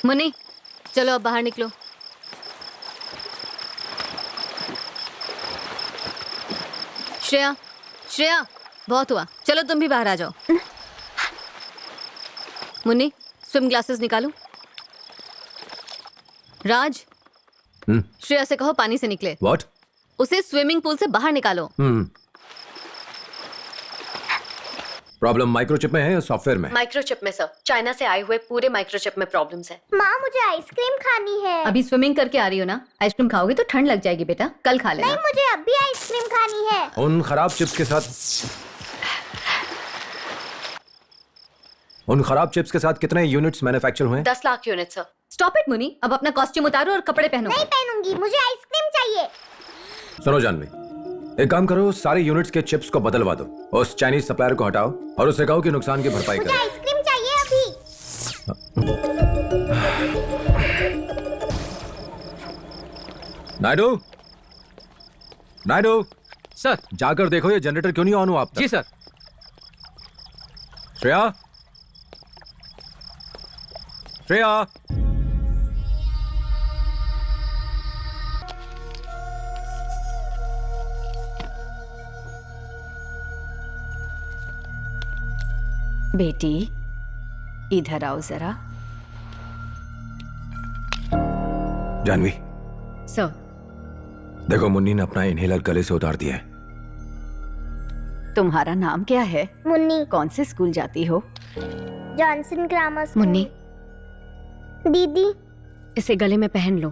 मुन्नी चलो अब बाहर निकलो। श्रेया, श्रेया बहुत हुआ, चलो तुम भी बाहर आ जाओ। मुन्नी स्विम ग्लासेस निकालो। राज, श्रेया से कहो पानी से निकले। What? उसे स्विमिंग पूल से बाहर निकालो। प्रॉब्लम माइक्रोचिप में है या सॉफ्टवेयर में? माइक्रोचिप में सर, चाइना से आए हुए पूरे माइक्रोचिप में प्रॉब्लम्स है। माँ मुझे आइसक्रीम खानी है। अभी स्विमिंग करके आ रही हो ना, आइसक्रीम खाओगे तो ठंड लग जाएगी बेटा, कल खा लेना। नहीं मुझे अभी आइसक्रीम खानी है। उन खराब चिप्स के साथ कितने यूनिट्स मैन्युफैक्चर हुए? 10 lakh unit sir. Stop it Muni, अब अपना कॉस्ट्यूम उतारो और कपड़े पहनो। नहीं पहनूंगी, मुझे आइसक्रीम चाहिए। सुनो जानवी, एक काम करो, सारे यूनिट्स के चिप्स को बदलवा दो, उस चाइनीज सप्लायर को हटाओ और उससे कहो कि नुकसान की भरपाई मुझे करे। आइसक्रीम चाहिए अभी। नायडू, नायडू सर। जाकर देखो ये जनरेटर क्यों नहीं ऑन हुआ आप तक। जी सर। श्रेया, श्रेया, बेटी इधर आओ जरा। जानवी सर। देखो, मुन्नी ने अपना इनहेलर गले से उतार दिया है। तुम्हारा नाम क्या है? मुन्नी। कौन से स्कूल जाती हो? Johnson grammar school. मुन्नी दीदी इसे गले में पहन लो।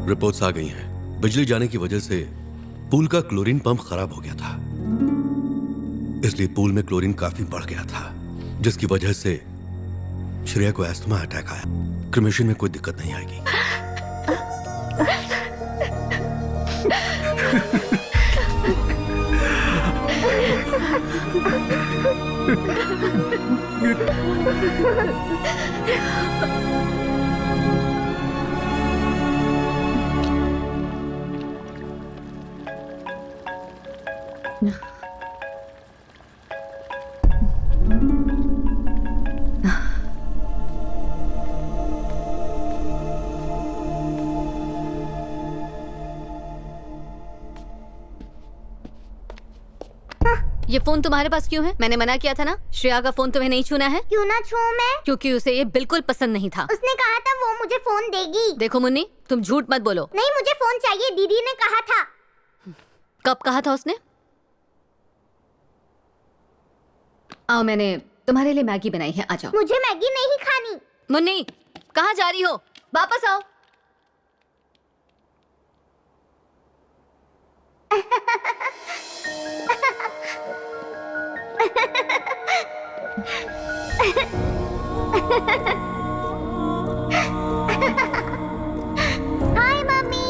रिपोर्ट्स आ गई हैं। बिजली जाने की वजह से पूल का क्लोरीन पंप खराब हो गया था, इसलिए पूल में क्लोरीन काफी बढ़ गया था, जिसकी वजह से श्रेया को एस्थमा अटैक आया। क्रिमेशन में कोई दिक्कत नहीं आएगी। ये फोन तुम्हारे पास क्यों है? मैंने मना किया था ना, श्रेया का फोन तुम्हें नहीं छूना है। क्यों ना छूऊं मैं? क्योंकि उसे ये बिल्कुल पसंद नहीं था। उसने कहा था वो मुझे फोन देगी। देखो मुन्नी, तुम झूठ मत बोलो। नहीं मुझे फोन चाहिए, दीदी ने कहा था। कब कहा था उसने? आओ, मैंने तुम्हारे लिए मैगी बनाई है, आ जाओ। मुझे मैगी नहीं खानी। मुन्नी कहाँ जा रही हो? वापस आओ। हाय मम्मी।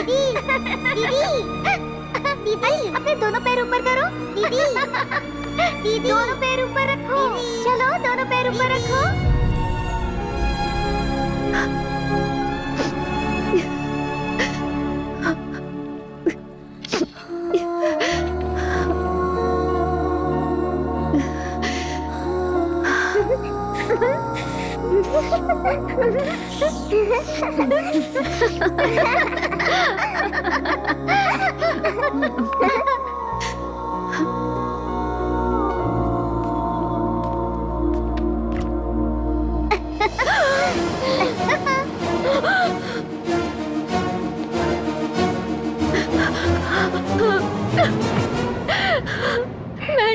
दीदी दीदी अपने दोनों पैर ऊपर करो। दीदी दीदी दोनों पैर ऊपर रखो। चलो दोनों पैर ऊपर रखो। मैं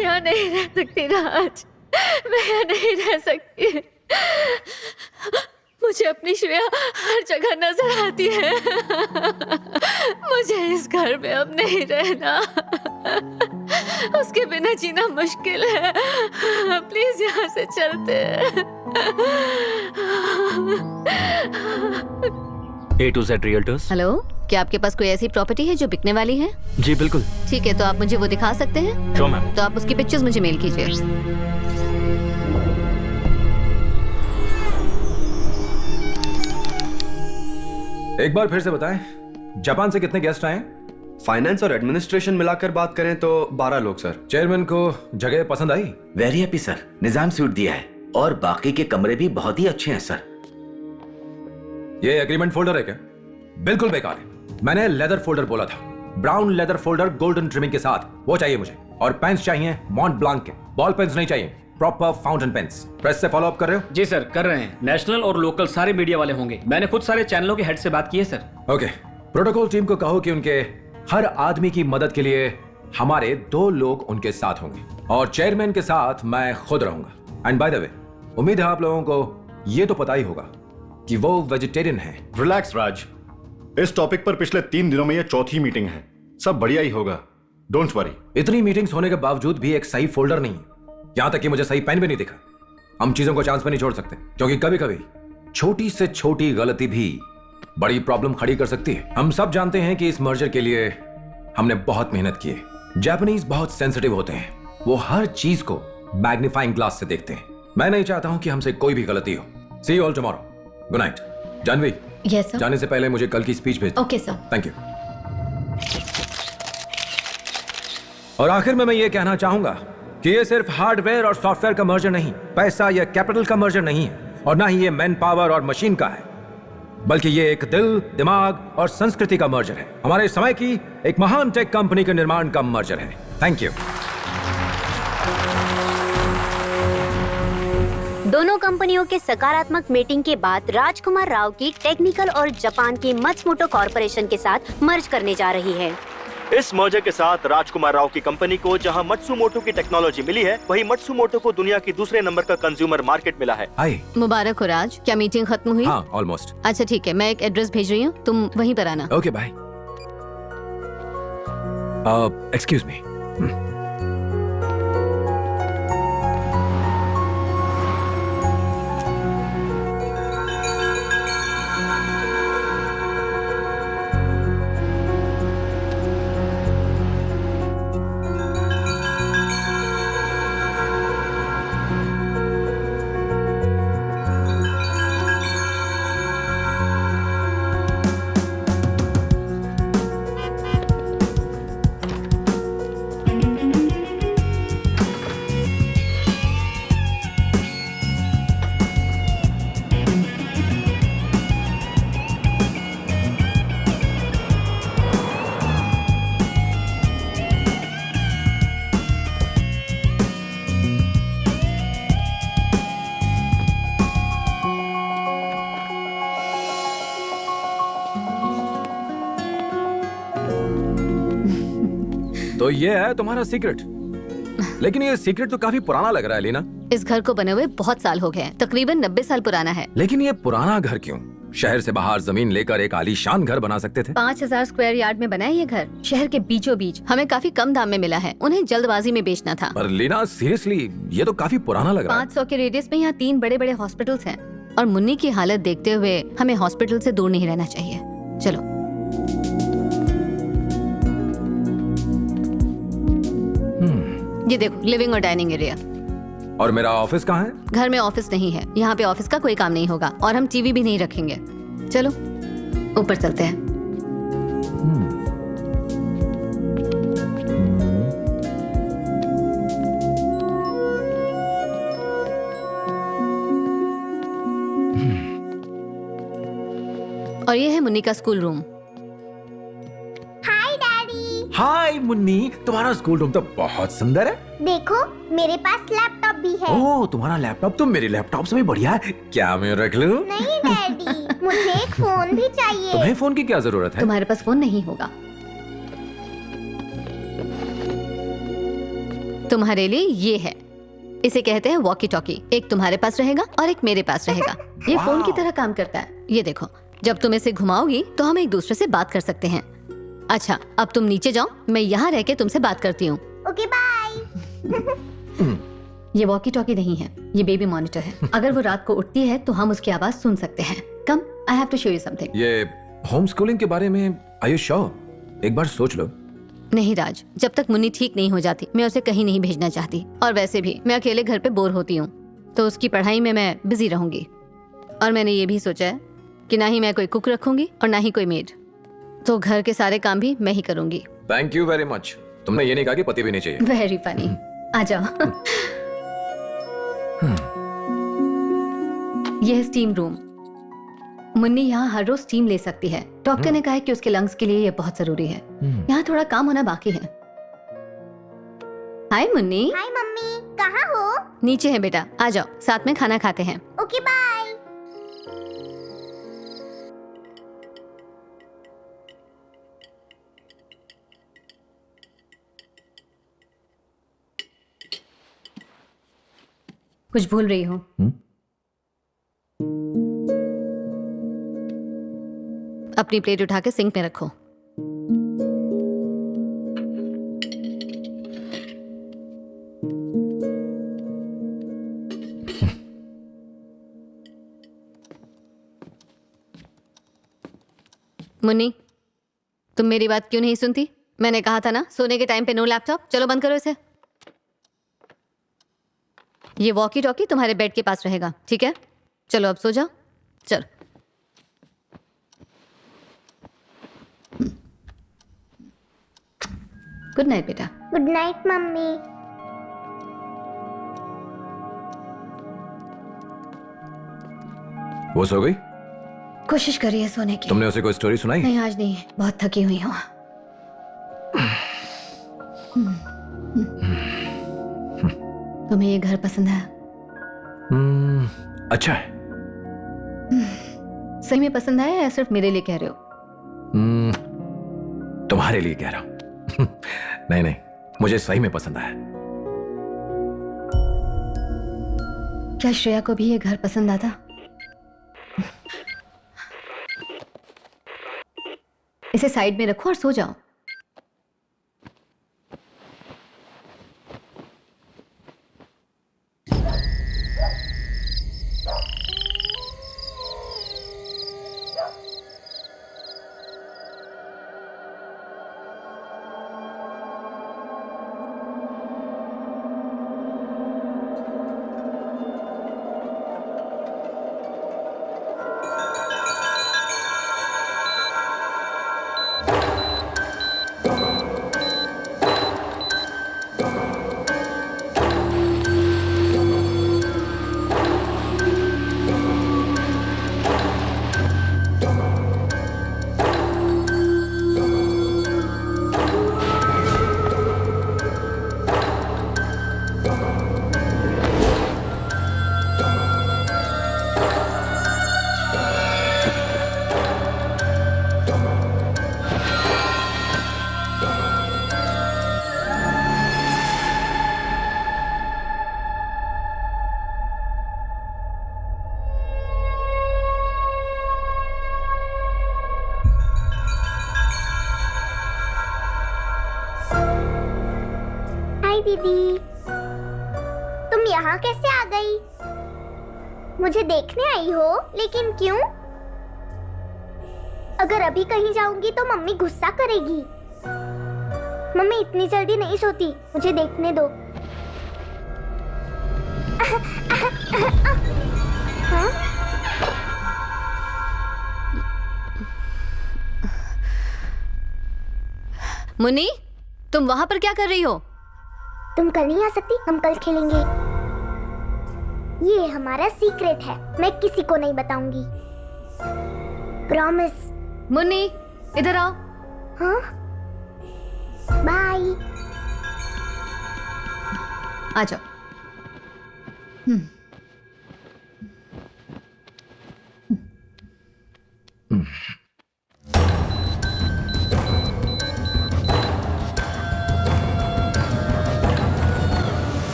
यहाँ नहीं रह सकती राज, मैं यहाँ नहीं रह सकती। मुझे अपनी श्रेया हर जगह नजर आती है। मुझे इस घर में अब नहीं रहना, उसके बिना जीना मुश्किल है। प्लीज यहाँ से चलते हैं। A to Z Realtors। Hello, क्या आपके पास कोई ऐसी प्रॉपर्टी है जो बिकने वाली है? जी बिल्कुल। ठीक है, तो आप मुझे वो दिखा सकते हैं? Sure ma'am. तो आप उसकी पिक्चर्स मुझे मेल कीजिए। एक बार फिर से बताएं, जापान से कितने गेस्ट आए? फाइनेंस और एडमिनिस्ट्रेशन मिलाकर बात करें तो 12 लोग सर। चेयरमैन को जगह पसंद आई? वेरी हैप्पी सर, निजाम सूट दिया है और बाकी के कमरे भी बहुत ही अच्छे हैं सर। ये एग्रीमेंट फोल्डर है क्या? बिल्कुल बेकार है। मैंने लेदर फोल्डर बोला था, brown leather folder golden trimming के साथ, वो चाहिए मुझे। और पेन्स चाहिए मॉन्ट ब्लांक के, बॉल पेन्स नहीं चाहिए, प्रॉपर फाउंटेन पेन्स। प्रेस से फॉलो अप कर रहे हो? जी सर, कर रहे हैं। नेशनल और लोकल सारे मीडिया वाले होंगे। मैंने खुद सारे चैनलों के हेड से बात की है सर। ओके, प्रोटोकॉल टीम को कहो कि उनके हर आदमी की मदद के लिए हमारे 2 लोग उनके साथ होंगे और चेयरमैन के साथ मैं खुद रहूंगा। एंड बाय द वे, उम्मीद है आप लोगों को ये तो पता ही होगा कि वो वेजिटेरियन है। रिलैक्स राज, इस टॉपिक पर पिछले 3 दिनों में ये चौथी मीटिंग है। सब बढ़िया ही होगा, डोंट वरी। इतनी मीटिंग्स होने के बावजूद भी एक सही फोल्डर नहीं, यहां तक कि मुझे सही पेन भी नहीं दिखा। हम चीजों को चांस पे नहीं छोड़ सकते, क्योंकि कभी कभी छोटी से छोटी गलती भी बड़ी प्रॉब्लम खड़ी कर सकती है। हम सब जानते हैं कि इस मर्जर के लिए हमने बहुत मेहनत की है। जापानीज बहुत सेंसिटिव होते हैं, वो हर चीज को मैग्नीफाइंग ग्लास से देखते हैं। मैं नहीं चाहता हूं कि हमसे कोई भी गलती हो। See you all tomorrow. Good night. Janhvi, yes sir. जाने से पहले मुझे कल की स्पीच भेज दो। Okay sir. Thank you. और आखिर में मैं ये कहना चाहूंगा कि ये सिर्फ हार्डवेयर और सॉफ्टवेयर का मर्जर नहीं, पैसा या कैपिटल का मर्जर नहीं है, और ना ही ये मैन पावर और मशीन का है, बल्कि ये एक दिल, दिमाग और संस्कृति का मर्जर है। हमारे समय की एक महान टेक कंपनी के निर्माण का मर्जर है। Thank you. दोनों कंपनियों के सकारात्मक मीटिंग के बाद राजकुमार राव की टेक्निकल और जापान की मत्सुमोटो कॉर्पोरेशन के साथ मर्ज करने जा रही है। इस मर्जर के साथ राजकुमार राव की कंपनी को जहां मत्सुमोटो की टेक्नोलॉजी मिली है, वहीं मत्सुमोटो को दुनिया की दूसरे नंबर का कंज्यूमर मार्केट मिला है। हाय। मुबारक हो राज, क्या मीटिंग खत्म हुई? हाँ, ऑलमोस्ट। अच्छा ठीक है, मैं एक एड्रेस भेज रही हूँ, तुम वहीं पर आना। Okay bye. Excuse me. तो ये है तुम्हारा सीक्रेट। लेकिन ये सीक्रेट तो काफी पुराना लग रहा है लीना। इस घर को बने हुए बहुत साल हो गए हैं, तकरीबन 90 साल पुराना है। लेकिन ये पुराना घर क्यों? शहर से बाहर जमीन लेकर एक आलीशान घर बना सकते थे। 5000 स्क्वायर यार्ड में बना है ये घर, शहर के बीचों बीच। हमें काफी कम दाम में मिला है, उन्हें जल्दबाजी में बेचना था। पर लीना सीरियसली, ये तो काफी पुराना लग रहा है। 500 के रेडियस में यहाँ 3 बड़े बड़े हॉस्पिटल्स हैं, और मुन्नी की हालत देखते हुए हमें हॉस्पिटल से दूर नहीं रहना चाहिए। चलो। ये देखो, लिविंग और डाइनिंग एरिया। और मेरा ऑफिस कहाँ है? घर में ऑफिस नहीं है, यहाँ पे ऑफिस का कोई काम नहीं होगा, और हम टीवी भी नहीं रखेंगे। चलो ऊपर चलते हैं। और ये है मुन्नी का school room. Hi daddy. Hi Munni, तुम्हारा स्कूल रूम तो बहुत सुंदर है। देखो मेरे पास लैपटॉप भी है। ओह, तुम्हारा लैपटॉप तो मेरे लैपटॉप से भी बढ़िया है। क्या मैं रख लूं? नहीं डैडी, मुझे एक फोन भी चाहिए। तुम्हें फोन की क्या जरूरत है? तुम्हारे पास फोन नहीं होगा। तुम्हारे लिए ये है, इसे कहते हैं वॉकी टॉकी। एक तुम्हारे पास रहेगा और एक मेरे पास रहेगा। ये फोन की तरह काम करता है। ये देखो, जब तुम इसे घुमाओगी तो हम एक दूसरे से बात कर सकते हैं। अच्छा, अब तुम नीचे जाओ, मैं यहाँ रह के तुमसे बात करती हूँ। Okay bye. ये वॉकी टॉकी नहीं है, ये बेबी मॉनिटर है। अगर वो रात को उठती है तो हम उसकी आवाज सुन सकते हैं। Come, I have to show you something. ये होम स्कूलिंग के बारे में आर यू श्योर? एक बार सोच लो। नहीं राज, जब तक मुन्नी ठीक नहीं हो जाती मैं उसे कहीं नहीं भेजना चाहती। और वैसे भी मैं अकेले घर पे बोर होती हूँ, तो उसकी पढ़ाई में मैं बिजी रहूंगी। और मैंने ये भी सोचा है कि ना ही मैं कोई कुक रखूंगी और ना ही कोई मेड, तो घर के सारे काम भी मैं ही करूंगी। Thank you very much. तुमने ये नहीं कहा कि पति भी नहीं चाहिए। Very funny. आ जाओ। यह है स्टीम रूम। मुन्नी यहाँ हर रोज स्टीम ले सकती है। डॉक्टर ने कहा है कि उसके लंग्स के लिए यह बहुत जरूरी है। यहाँ थोड़ा काम होना बाकी है। हाय मुन्नी। हाय मम्मी, कहाँ हो? नीचे है बेटा, आ जाओ, साथ में खाना खाते हैं। Okay bye. कुछ भूल रही हो? अपनी प्लेट उठा के सिंक में रखो। मुन्नी, तुम मेरी बात क्यों नहीं सुनती? मैंने कहा था ना, सोने के टाइम पे नो लैपटॉप। चलो बंद करो इसे। ये वॉकी टॉकी तुम्हारे बेड के पास रहेगा, ठीक है? चलो अब सो जाओ। चल। गुड नाइट बेटा। Good night mummy. वो सो गई? कोशिश करिए सोने की। तुमने उसे कोई स्टोरी सुनाई? नहीं, आज नहीं, बहुत थकी हुई हूँ। तुम्हें ये घर पसंद है? अच्छा है। सही में पसंद आया या सिर्फ मेरे लिए कह रहे हो? तुम्हारे लिए कह रहा हूं। नहीं नहीं, मुझे सही में पसंद आया। क्या श्रेया को भी ये घर पसंद आता? इसे साइड में रखो और सो जाओ। दीदी, तुम यहाँ कैसे आ गई? मुझे देखने आई हो, लेकिन क्यों? अगर अभी कहीं जाऊंगी तो मम्मी गुस्सा करेगी। मम्मी इतनी जल्दी नहीं सोती, मुझे देखने दो। हाँ? मुन्नी, तुम वहां पर क्या कर रही हो? तुम कल नहीं आ सकती? हम कल खेलेंगे। ये हमारा सीक्रेट है, मैं किसी को नहीं बताऊंगी। प्रॉमिस। मुन्नी इधर आओ। हाँ बाय। आ जाओ।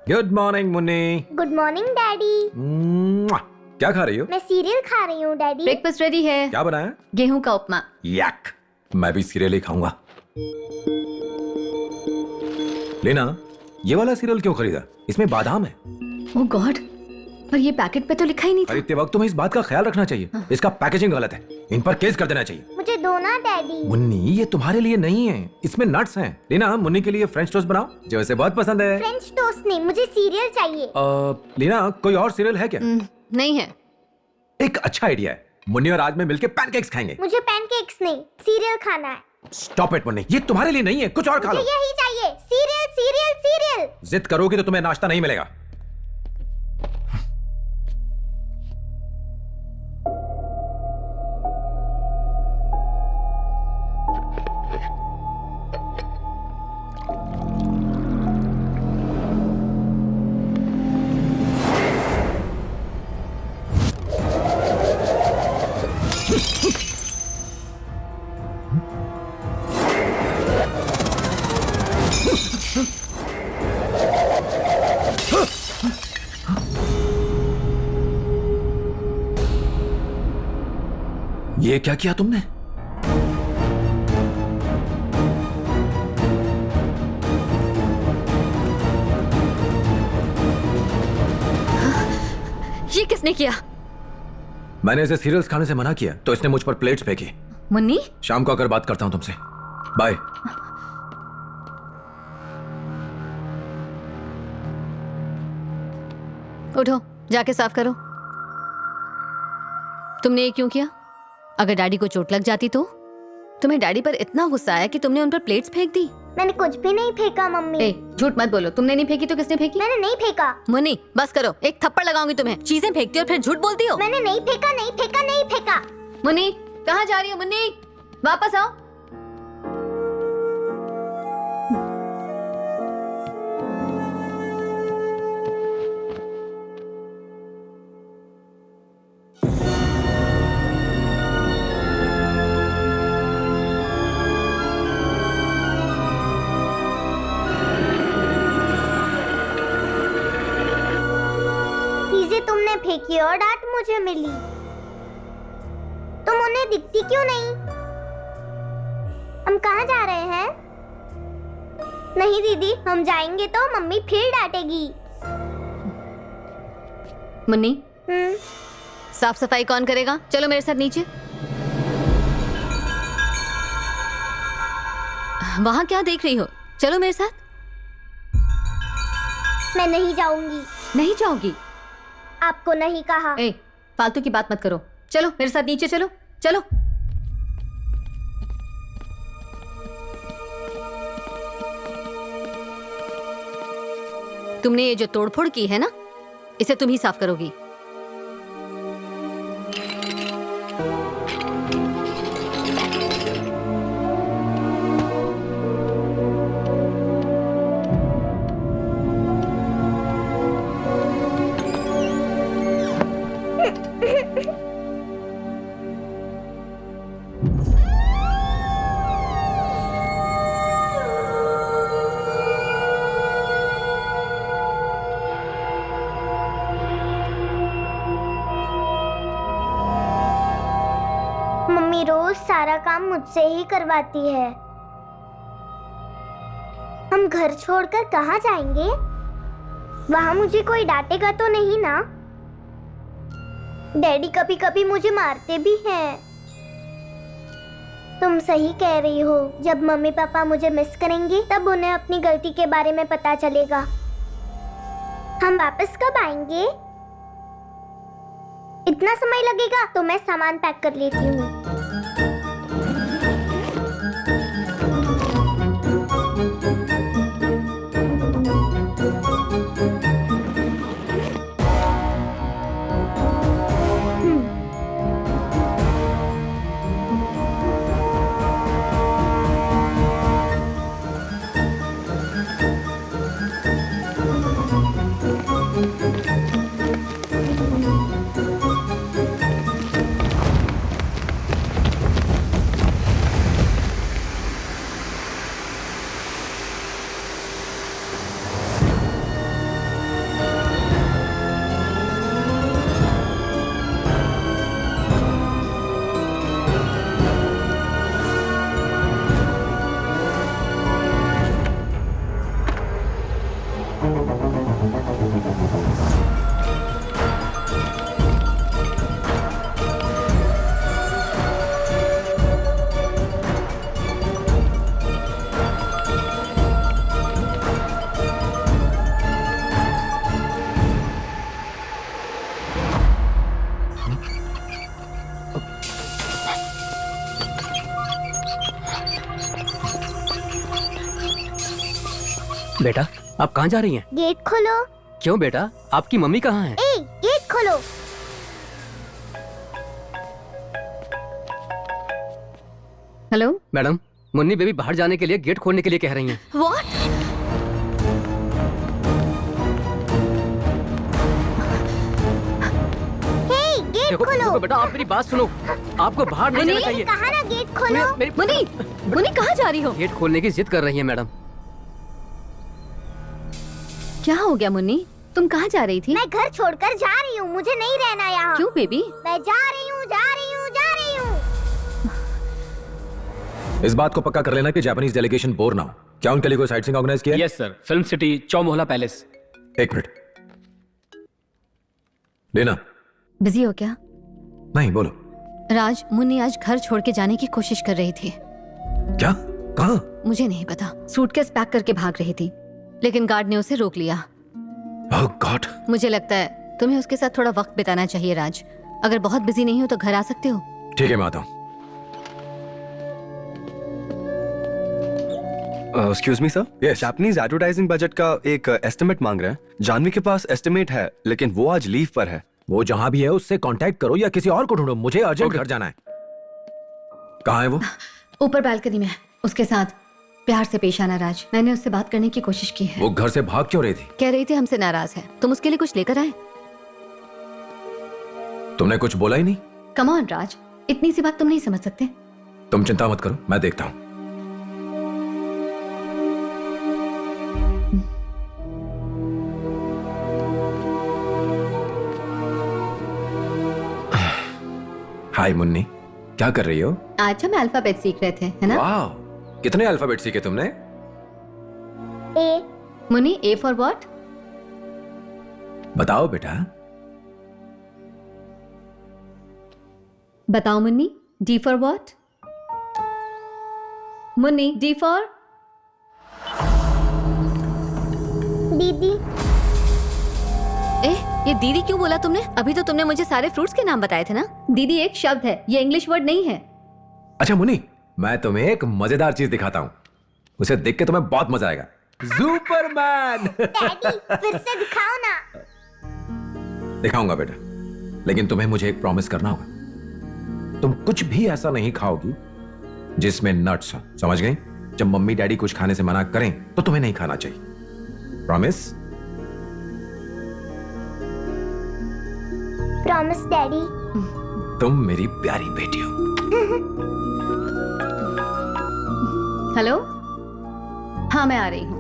Good morning Munni. Good morning daddy. क्या खा रही हो? मैं सीरियल खा रही हूँ डैडी। ब्रेकफास्ट रेडी है। क्या बनाया? गेहूं का उपमा। यक, मैं भी सीरियल ही खाऊंगा। लेना, ये वाला सीरियल क्यों खरीदा? इसमें बादाम है। ओह गॉड, पर ये पैकेट पे तो लिखा ही नहीं था। खरीदते वक्त तुम्हें इस बात का ख्याल रखना चाहिए। इसका पैकेजिंग गलत है, इन पर केस कर देना चाहिए। मुझे दो ना डैडी। मुन्नी, ये तुम्हारे लिए नहीं है, इसमें नट्स हैं। लीना, मुन्नी के लिए फ्रेंच टोस्ट बनाओ, जो इसे बहुत पसंद है। फ्रेंच टोस्ट नहीं, मुझे सीरियल चाहिए। लीना, कोई और सीरियल है क्या? नहीं है। एक अच्छा आइडिया है, मुन्नी और आज में मिलके पैनकेक्स खाएंगे। मुझे पैनकेक्स नहीं, सीरियल खाना है। स्टॉप इट मुन्नी, ये तुम्हारे लिए नहीं है, कुछ और खा लो। मुझे यही चाहिए, सीरियल सीरियल सीरियल। जिद करोगी तो तुम्हें नाश्ता नहीं मिलेगा। ये क्या किया तुमने? ये किसने किया? मैंने इसे सीरियल्स खाने से मना किया तो इसने मुझ पर प्लेट्स फेंकी। मुन्नी, शाम को आकर बात करता हूं तुमसे। बाय। उठो, जाके साफ करो। तुमने ये क्यों किया? अगर डैडी को चोट लग जाती तो? तुम्हें डैडी पर इतना गुस्सा आया कि तुमने उन पर प्लेट्स फेंक दी? मैंने कुछ भी नहीं फेंका मम्मी। ए, झूठ मत बोलो, तुमने नहीं फेंकी तो किसने फेंकी? मैंने नहीं फेंका। मुन्नी, बस करो, एक थप्पड़ लगाऊंगी तुम्हें। चीजें फेंकती हो और फिर झूठ बोलती हो। मैंने नहीं फेंका नहीं फेंका नहीं फेंका। मुन्नी, कहाँ जा रही हो? मुन्नी, वापस आओ। चीजें तुमने फेंकी और डांट मुझे मिली। तुम उन्हें दिखती क्यों नहीं? हम कहाँ जा रहे हैं? नहीं दीदी, हम जाएंगे तो मम्मी फिर डांटेगी। मुन्नी, साफ सफाई कौन करेगा? चलो मेरे साथ नीचे। वहां क्या देख रही हो? चलो मेरे साथ। मैं नहीं जाऊंगी। नहीं जाओगी? आपको नहीं कहा। ए, फालतू की बात मत करो। चलो मेरे साथ नीचे चलो, चलो। तुमने ये जो तोड़फोड़ की है ना, इसे तुम ही साफ करोगी। मम्मी रोज सारा काम मुझसे ही करवाती है। हम घर छोड़कर कहाँ जाएंगे? वहाँ मुझे कोई डांटेगा तो नहीं ना? डैडी कभी कभी मुझे मारते भी हैं। तुम सही कह रही हो, जब मम्मी पापा मुझे मिस करेंगे तब उन्हें अपनी गलती के बारे में पता चलेगा। हम वापस कब आएंगे? इतना समय लगेगा तो मैं सामान पैक कर लेती हूँ। बेटा आप कहाँ जा रही हैं? गेट खोलो। क्यों बेटा, आपकी मम्मी कहाँ है? ए, गेट खोलो। हेलो मैडम, मुन्नी बेबी बाहर जाने के लिए गेट खोलने के लिए कह रही हैं। व्हाट? हे, गेट देखो, खोलो। देखो बेटा, आप मेरी बात सुनो, आपको बाहर नहीं जाना चाहिए। कहा ना गेट खोलो। मेरी मुन्नी कहाँ जा रही हो? गेट खोलने की जिद कर रही है मैडम। क्या हो गया मुन्नी, तुम कहाँ जा रही थी? मैं घर छोड़कर जा रही हूँ, मुझे नहीं रहना यहाँ। क्यों बेबी? मैं जा रही हूँ, जा रही हूँ, जा रही हूँ। इस बात को पक्का कर लेना कि जापानीज डेलीगेशन बोर ना हो। क्या उनके लिए कोई साइट सीइंग ऑर्गेनाइज किया है? Yes sir, film city, Chowmahalla palace. एक मिनट लेना। बिजी हो क्या? नहीं, बोलो। राज, मुन्नी आज घर छोड़ के जाने की कोशिश कर रही थी। क्या? कहाँ? मुझे नहीं पता। सूटकेस पैक करके भाग रही थी, लेकिन गार्ड ने उसे रोक लिया। ओह गॉड। मुझे लगता है तुम्हें उसके साथ थोड़ा वक्त बिताना चाहिए राज। अगर बहुत बिजी नहीं हो तो घर आ सकते हो। ठीक है, मैं आता हूँ। Excuse me sir, Japanese advertising budget का एक एस्टिमेट मांग रहे हैं। जानवी के पास एस्टिमेट है, लेकिन वो आज लीव पर है। वो जहां भी है उससे कांटेक्ट करो या किसी और को ढूंढो। मुझे अर्जेंट घर जाना है। कहाँ है वो? ऊपर बालकनी में है। उसके साथ प्यार से पेश आना राज। मैंने उससे बात करने की कोशिश की है। वो घर से भाग क्यों रही थी? कह रही थी हमसे नाराज है। तुम उसके लिए कुछ लेकर आए? तुमने कुछ बोला ही नहीं। कम ऑन राज, इतनी सी बात तुम नहीं समझ सकते। तुम चिंता मत करो, मैं देखता हूँ। हाय मुन्नी, क्या कर रही हो? आज हम अल्फाबेट सीख रहे थे, है ना? वाह, कितने अल्फाबेट सीखे तुमने? ए, मुन्नी, ए फॉर व्हाट? बताओ बेटा। बताओ Munni, D for what? Munni, D for? दीदी। ये दीदी क्यों बोला तुमने? अभी तो तुमने मुझे सारे फ्रूट्स के नाम बताए थे ना। दीदी एक शब्द है, ये इंग्लिश वर्ड नहीं है। अच्छा मुन्नी, मैं तुम्हें एक मजेदार चीज दिखाता हूँ। उसे देख के तुम्हें बहुत मजा आएगा। सुपरमैन। डैडी, फिर से दिखाओ ना। दिखाऊंगा बेटा, लेकिन तुम्हें मुझे एक प्रॉमिस करना होगा। तुम कुछ भी ऐसा नहीं खाओगी जिसमें नट्स हो, समझ गई? जब मम्मी डैडी कुछ खाने से मना करें तो तुम्हें नहीं खाना चाहिए। प्रॉमिस? Promise daddy. तुम मेरी प्यारी बेटी हो। हेलो, हाँ मैं आ रही हूँ।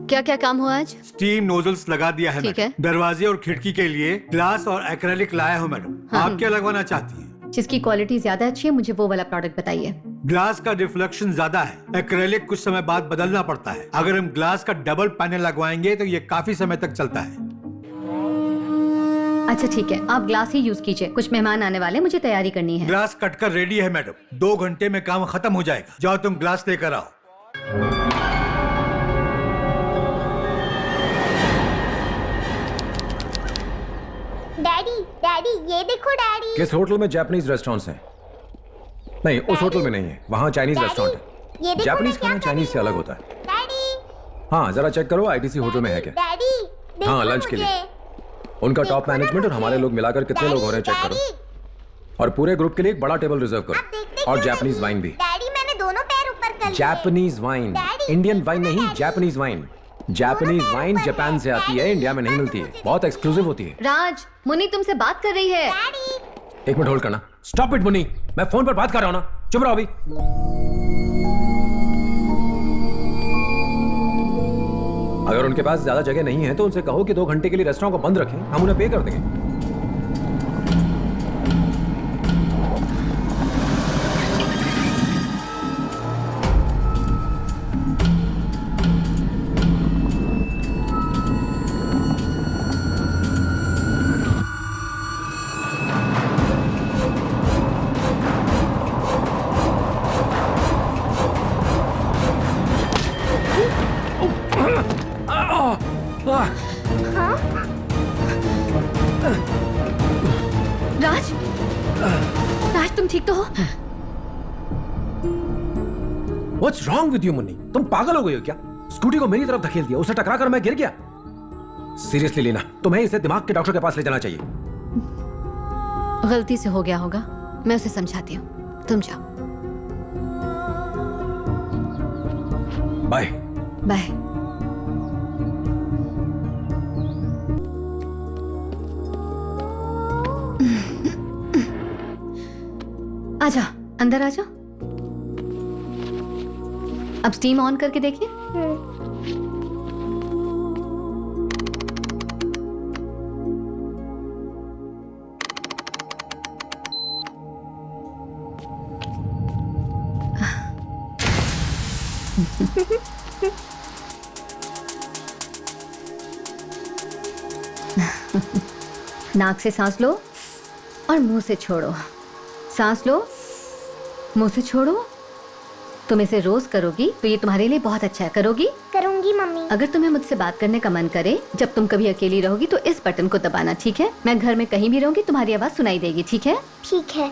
क्या क्या काम हुआ आज? स्टीम नोजल्स लगा दिया है ठीक मैडम। है। दरवाजे और खिड़की के लिए ग्लास और एक्रेलिक लाया हूँ मैडम। हाँ। आप क्या लगवाना चाहती हैं? जिसकी क्वालिटी ज्यादा अच्छी है, मुझे वो वाला प्रोडक्ट बताइए। ग्लास का रिफ्लेक्शन ज्यादा है, एक्रेलिक कुछ समय बाद बदलना पड़ता है। अगर हम ग्लास का डबल पैनल लगवाएंगे तो ये काफी समय तक चलता है। अच्छा ठीक है, आप ग्लास ही यूज कीजिए। कुछ मेहमान आने वाले, मुझे तैयारी करनी है। ग्लास कटकर रेडी है मैडम। 2 घंटे में काम खत्म हो जाएगा। जाओ तुम ग्लास लेकर आओ। डैडी, डैडी, ये देखो डैडी। किस होटल में जापानीज रेस्टोरेंट्स हैं? नहीं, उस होटल में नहीं है, वहाँ चाइनीज डैडी, रेस्टोरेंट ये है। देखो जापानीज मैं क्या खाना कर चाइनीज रही से हूँ। अलग होता है। डैडी, हाँ, जरा चेक करो आईटीसी होटल में है क्या। डैडी, देखो हाँ, लंच के लिए। मुझे। उनका देखो टॉप ना मैनेजमेंट और मुझे। हमारे लोग मिलाकर कितने लोग हो रहे हैं चेक डैडी, करो। और पूरे ग्रुप के लिए एक बड़ा टेबल रिजर्व आप करो। देखते और क्यों जापानीज नहीं? वाइन भी। डैडी, मैंने दोनों पैर ऊपर कर लिए। Japanese wine, daddy, Indian wine देखो ना नहीं, डैडी। Japanese wine. जापानीज पैर वाइन ऊपर जापान है। से आती है, डैडी, इंडिया में नहीं डैडी, मिलती है, मुझे बहुत एक्सक्लूसिव होती है। राज, मुन्नी तुमसे बात कर रही है। डैडी, एक मिनट होल्ड करना। स्टॉप इट मुन्नी, मैं फोन पर बात कर रहा हूं ना। चुप रहो अभी। अगर उनके पास ज्यादा जगह नहीं है तो उनसे कहो कि 2 घंटे के लिए रेस्टोरेंट को बंद रखें, हम उन्हें पे कर देंगे। राज, राज तुम ठीक तो हो? What's wrong with you, Munni? तुम पागल हो गई हो क्या? स्कूटी को मेरी तरफ धकेल दिया, उसे टकरा कर मैं गिर गया। सीरियसली लीना, तुम्हें इसे दिमाग के डॉक्टर के पास ले जाना चाहिए। गलती से हो गया होगा, मैं उसे समझाती हूँ, तुम जाओ। बाय। बाय। आजा, अंदर आजा। अब स्टीम ऑन करके देखिए। नाक से सांस लो और मुंह से छोड़ो। सांस लो, मुंह से छोड़ो। तुम इसे रोज करोगी तो ये तुम्हारे लिए बहुत अच्छा है। करोगी? करूंगी मम्मी। अगर तुम्हें मुझसे बात करने का मन करे, जब तुम कभी अकेली रहोगी तो इस बटन को दबाना, ठीक है? मैं घर में कहीं भी रहूंगी, तुम्हारी आवाज सुनाई देगी, ठीक है? ठीक है।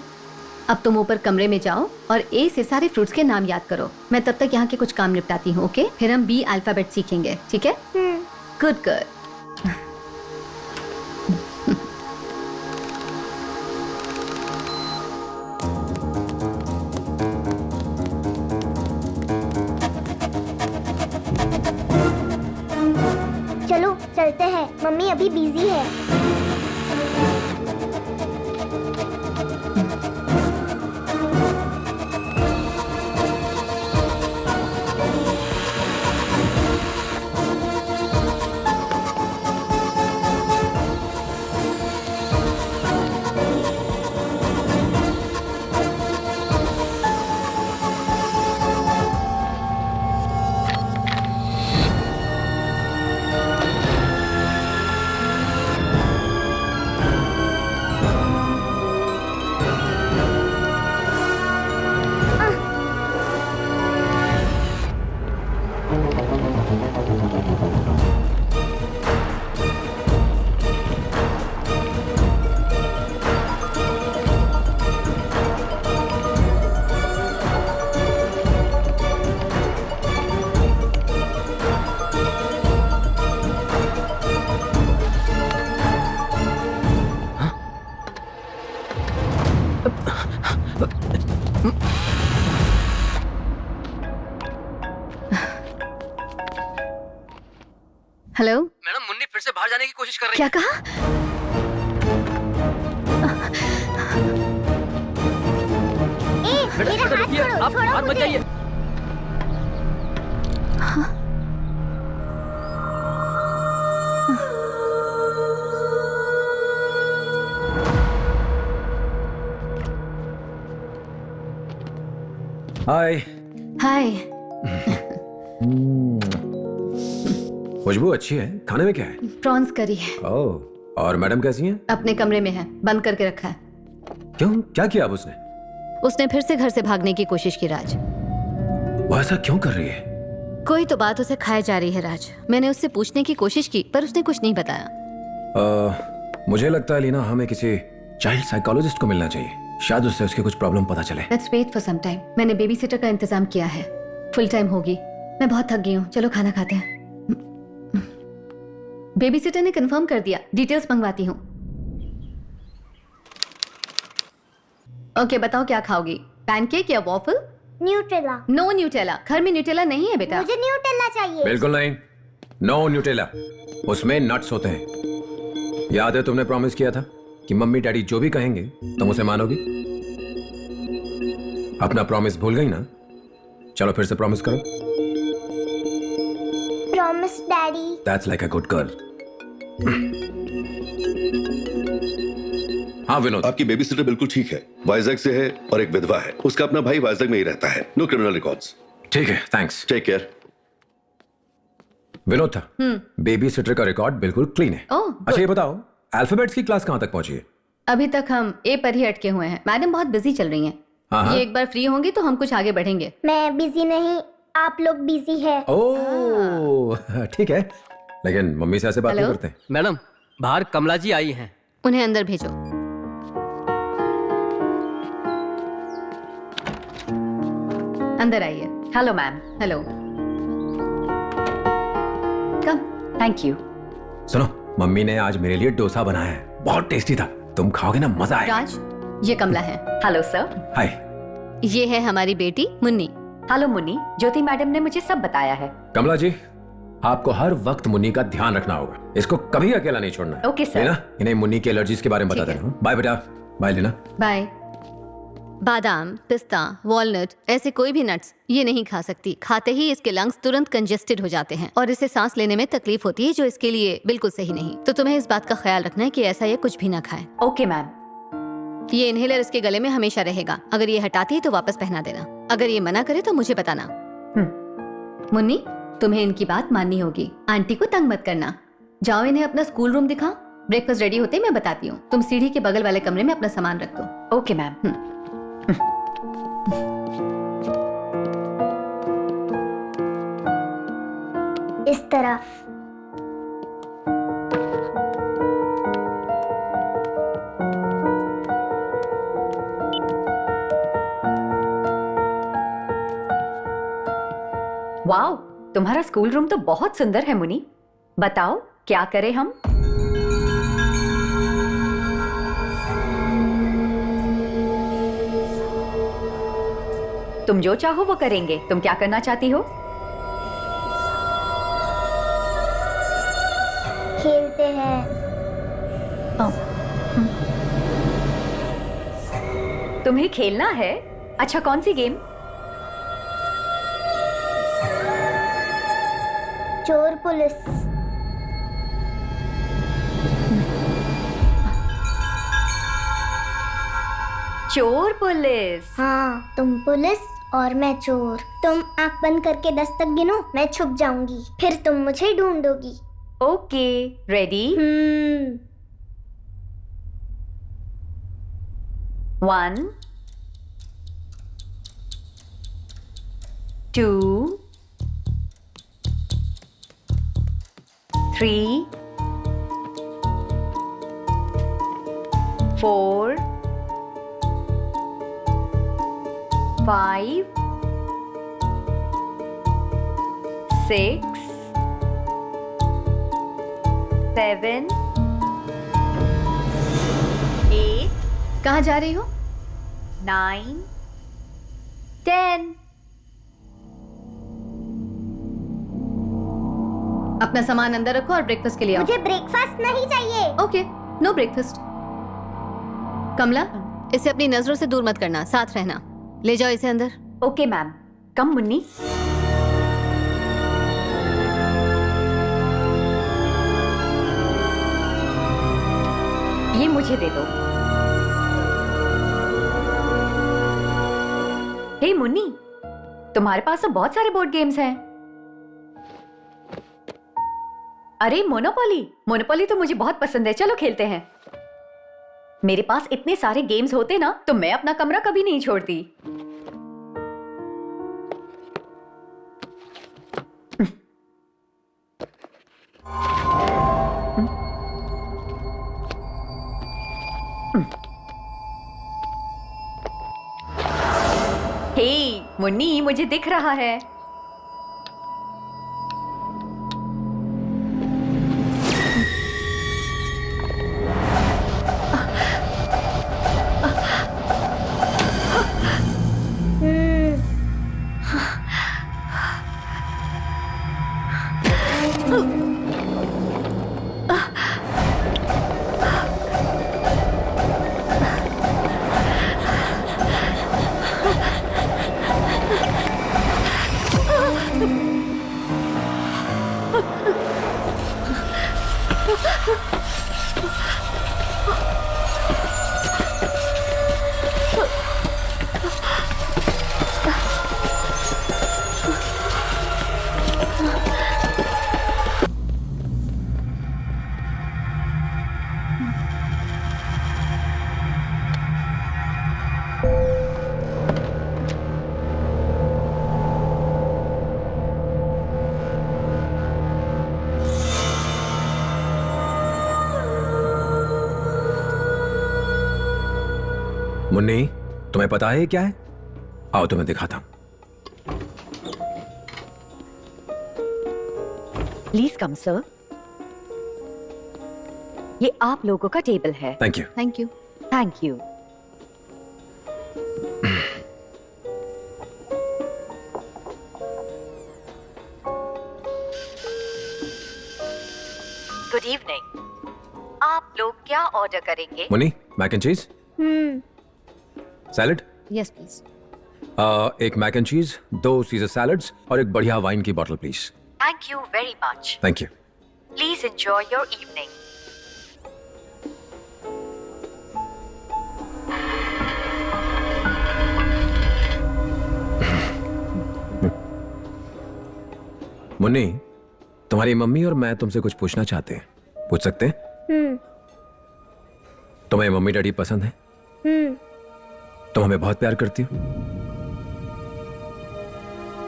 अब तुम ऊपर कमरे में जाओ और ए से सारे फ्रूट्स के नाम याद करो। मैं तब तक यहाँ के कुछ काम निपटाती हूँ, ओके? फिर हम बी अल्फाबेट सीखेंगे, ठीक है? Good girl. चलो चलते हैं, मम्मी अभी बिजी है। हेलो मैडम, मुन्नी फिर से बाहर जाने की कोशिश कर रही क्या है। कहा? बेटा, बेटा, रुकिए, आप हाथ मत जाइए। हाय। हाय। खुशबू अच्छी है। खाने में क्या है? प्रॉन्स करी है। ओह, और मैडम कैसी हैं? अपने कमरे में है, बंद करके रखा है। क्यों? क्या किया अब उसने? उसने फिर से घर से भागने की कोशिश की राज। वो ऐसा क्यों कर रही है? कोई तो बात उसे खाए जा रही है राज। मैंने उससे पूछने की कोशिश की पर उसने कुछ नहीं बताया। मुझे लगता है लीना, हमें किसी चाइल्ड साइकोलॉजिस्ट को मिलना चाहिए। शायद उससे उसके कुछ प्रॉब्लम पता चले। Let's wait for some time. मैंने बेबी सिटर का इंतजाम किया है, फुल टाइम होगी। मैं बहुत थक गई हूँ, चलो खाना खाते हैं। बेबी सिटर ने कंफर्म कर दिया, डिटेल्स मंगवाती हूँ। ओके, बताओ क्या खाओगी? पैनकेक या वॉफल? न्यूट्रेला। No Nutella. घर में न्यूटेला नहीं है बेटा। मुझे न्यूट्रेला चाहिए। बिल्कुल नहीं, नो न्यूटेला। उसमें नट्स होते हैं। याद है तुमने प्रॉमिस किया था कि मम्मी डैडी जो भी कहेंगे तुम उसे मानोगी। अपना प्रॉमिस भूल गई ना? चलो फिर से प्रॉमिस करो। Promise daddy. That's like a good girl. हाँ विनोद, आपकी बेबी सिटर बिल्कुल ठीक है, वाइजैक से है और एक विधवा है। उसका अपना भाई वाइजैक में ही रहता है। No criminal records. ठीक है, थैंक्स। Take care. विनोद था। बेबी सिटर का रिकॉर्ड बिल्कुल क्लीन है। ओह, अच्छा ये बताओ, अल्फाबेट्स की क्लास कहाँ तक पहुंची है? अभी तक हम ए पर ही अटके हुए हैं। मैडम बहुत बिजी चल रही हैं। हाँ। ये एक बार फ्री होंगी तो हम कुछ आगे बढ़ेंगे। मैं बिजी नहीं, आप लोग बिजी है। ओह ठीक है, लेकिन मम्मी से ऐसे बात नहीं हेलो? करते। मैडम बाहर कमला जी आई हैं। उन्हें अंदर भेजो। अंदर आइए। Hello ma'am. Hello. Come. Thank you. सुनो, मम्मी ने आज मेरे लिए डोसा बनाया है, बहुत टेस्टी था। तुम खाओगे ना, मजा आएगा। राज, ये कमला है। Hello sir. हाय। ये है हमारी बेटी मुन्नी। हेलो मुन्नी, ज्योति मैडम ने मुझे सब बताया है। कमला जी, आपको हर वक्त मुन्नी का ध्यान रखना होगा, इसको कभी अकेला नहीं छोड़ना है। Okay sir. लेना, इन्हें मुन्नी की एलर्जीज के बारे में बता ठीक है। देना। बाय बेटा। बाय लेना। बाय। बादाम, पिस्ता, वॉलनट, ऐसे कोई भी नट्स ये नहीं खा सकती। खाते ही इसके लंग्स तुरंत कंजेस्टेड हो जाते हैं और इसे सांस लेने में तकलीफ होती है, जो इसके लिए बिल्कुल सही नहीं। तो तुम्हें इस बात का ख्याल रखना है कि ऐसा ये कुछ भी ना खाए। Okay ma'am. ये इनहेलर इसके गले में हमेशा रहेगा। अगर ये हटाती है तो वापस पहना देना। अगर ये मना करे तो मुझे बताना। मुन्नी, तुम्हें इनकी बात माननी होगी। आंटी को तंग मत करना। जाओ इन्हें अपना स्कूल रूम दिखाओ। ब्रेकफास्ट रेडी होते ही मैं बताती हूँ। तुम सीढ़ी के बगल वाले कमरे में अपना सामान रख दो। Okay ma'am. इस तरफ। वाओ, तुम्हारा स्कूल रूम तो बहुत सुंदर है मुन्नी। बताओ क्या करें हम? तुम जो चाहो वो करेंगे। तुम क्या करना चाहती हो? खेलते हैं। तुम्हें खेलना है? अच्छा, कौन सी गेम? चोर पुलिस। चोर पुलिस। हाँ, तुम पुलिस और मैं चोर। तुम आंख बंद करके 10 तक गिनो, मैं छुप जाऊंगी, फिर तुम मुझे ढूंढोगी। Okay, ready? 1 2 3 4 5 6 7 8। कहाँ जा रही हो? 9 10। अपना सामान अंदर रखो और ब्रेकफास्ट के लिए आओ। मुझे ब्रेकफास्ट नहीं चाहिए। Okay, no breakfast. कमला, इसे अपनी नजरों से दूर मत करना, साथ रहना। ले जाओ इसे अंदर। Okay ma'am. कम मुन्नी। ये मुझे दे दो। हे मुन्नी, तुम्हारे पास तो बहुत सारे बोर्ड गेम्स हैं। अरे मोनोपोली। मोनोपोली तो मुझे बहुत पसंद है, चलो खेलते हैं। मेरे पास इतने सारे गेम्स होते ना तो मैं अपना कमरा कभी नहीं छोड़ती। हे मुन्नी, मुझे दिख रहा है। मुन्नी, तुम्हें पता है ये क्या है? आओ तुम्हें दिखाता हूं। Please come sir. ये आप लोगों का टेबल है। Thank you. Thank you. Thank you. Good evening. आप लोग क्या ऑर्डर करेंगे? मुन्नी, मैक एंड चीज, सैलड। Yes please. एक मैक एंड चीज, 2 सीजर सैलड्स और एक बढ़िया वाइन की बोतल please. Thank you very much. Thank you. Please enjoy your evening. Munni, तुम्हारी मम्मी और मैं तुमसे कुछ पूछना चाहते हैं, पूछ सकते हैं? तुम्हें मम्मी डैडी पसंद है? तुम हमें बहुत प्यार करती हो?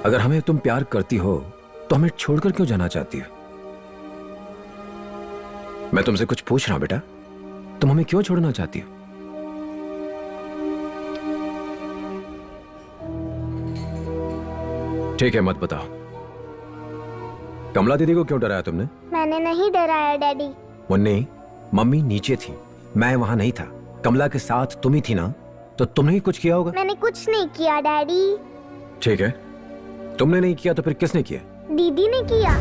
अगर हमें तुम प्यार करती हो तो हमें छोड़कर क्यों जाना चाहती हो? मैं तुमसे कुछ पूछ रहा हूं बेटा, तुम हमें क्यों छोड़ना चाहती हो? ठीक है, मत बताओ। कमला दीदी को क्यों डराया तुमने? मैंने नहीं डराया डैडी। मुन्नी, मम्मी नीचे थी, मैं वहां नहीं था। कमला के साथ तुम ही थी ना, तो तुमने ही कुछ किया होगा। मैंने कुछ नहीं किया डैडी। ठीक है, तुमने नहीं किया तो फिर किसने किया? दीदी ने किया।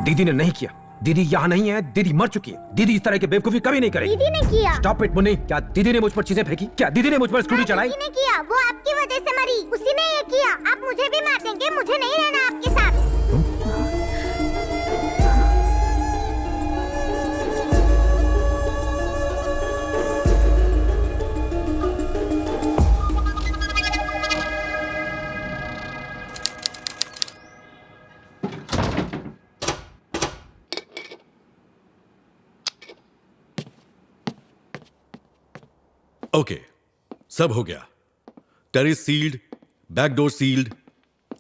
दीदी ने नहीं किया। दीदी यहाँ नहीं है, दीदी मर चुकी है। दीदी इस तरह की बेवकूफी कभी नहीं करेगी। दीदी ने किया। Stop it Munni. क्या दीदी ने मुझ पर चीजें फेंकी? क्या दीदी ने मुझ पर स्कूटी चलाई? दीदी ने किया, वो आपकी वजह से मरी। उसी ने ये किया। आप मुझे भी मार देंगे, मुझे नहीं रहना आपके साथ। ओके, सब हो गया। Terrace sealed, back door sealed.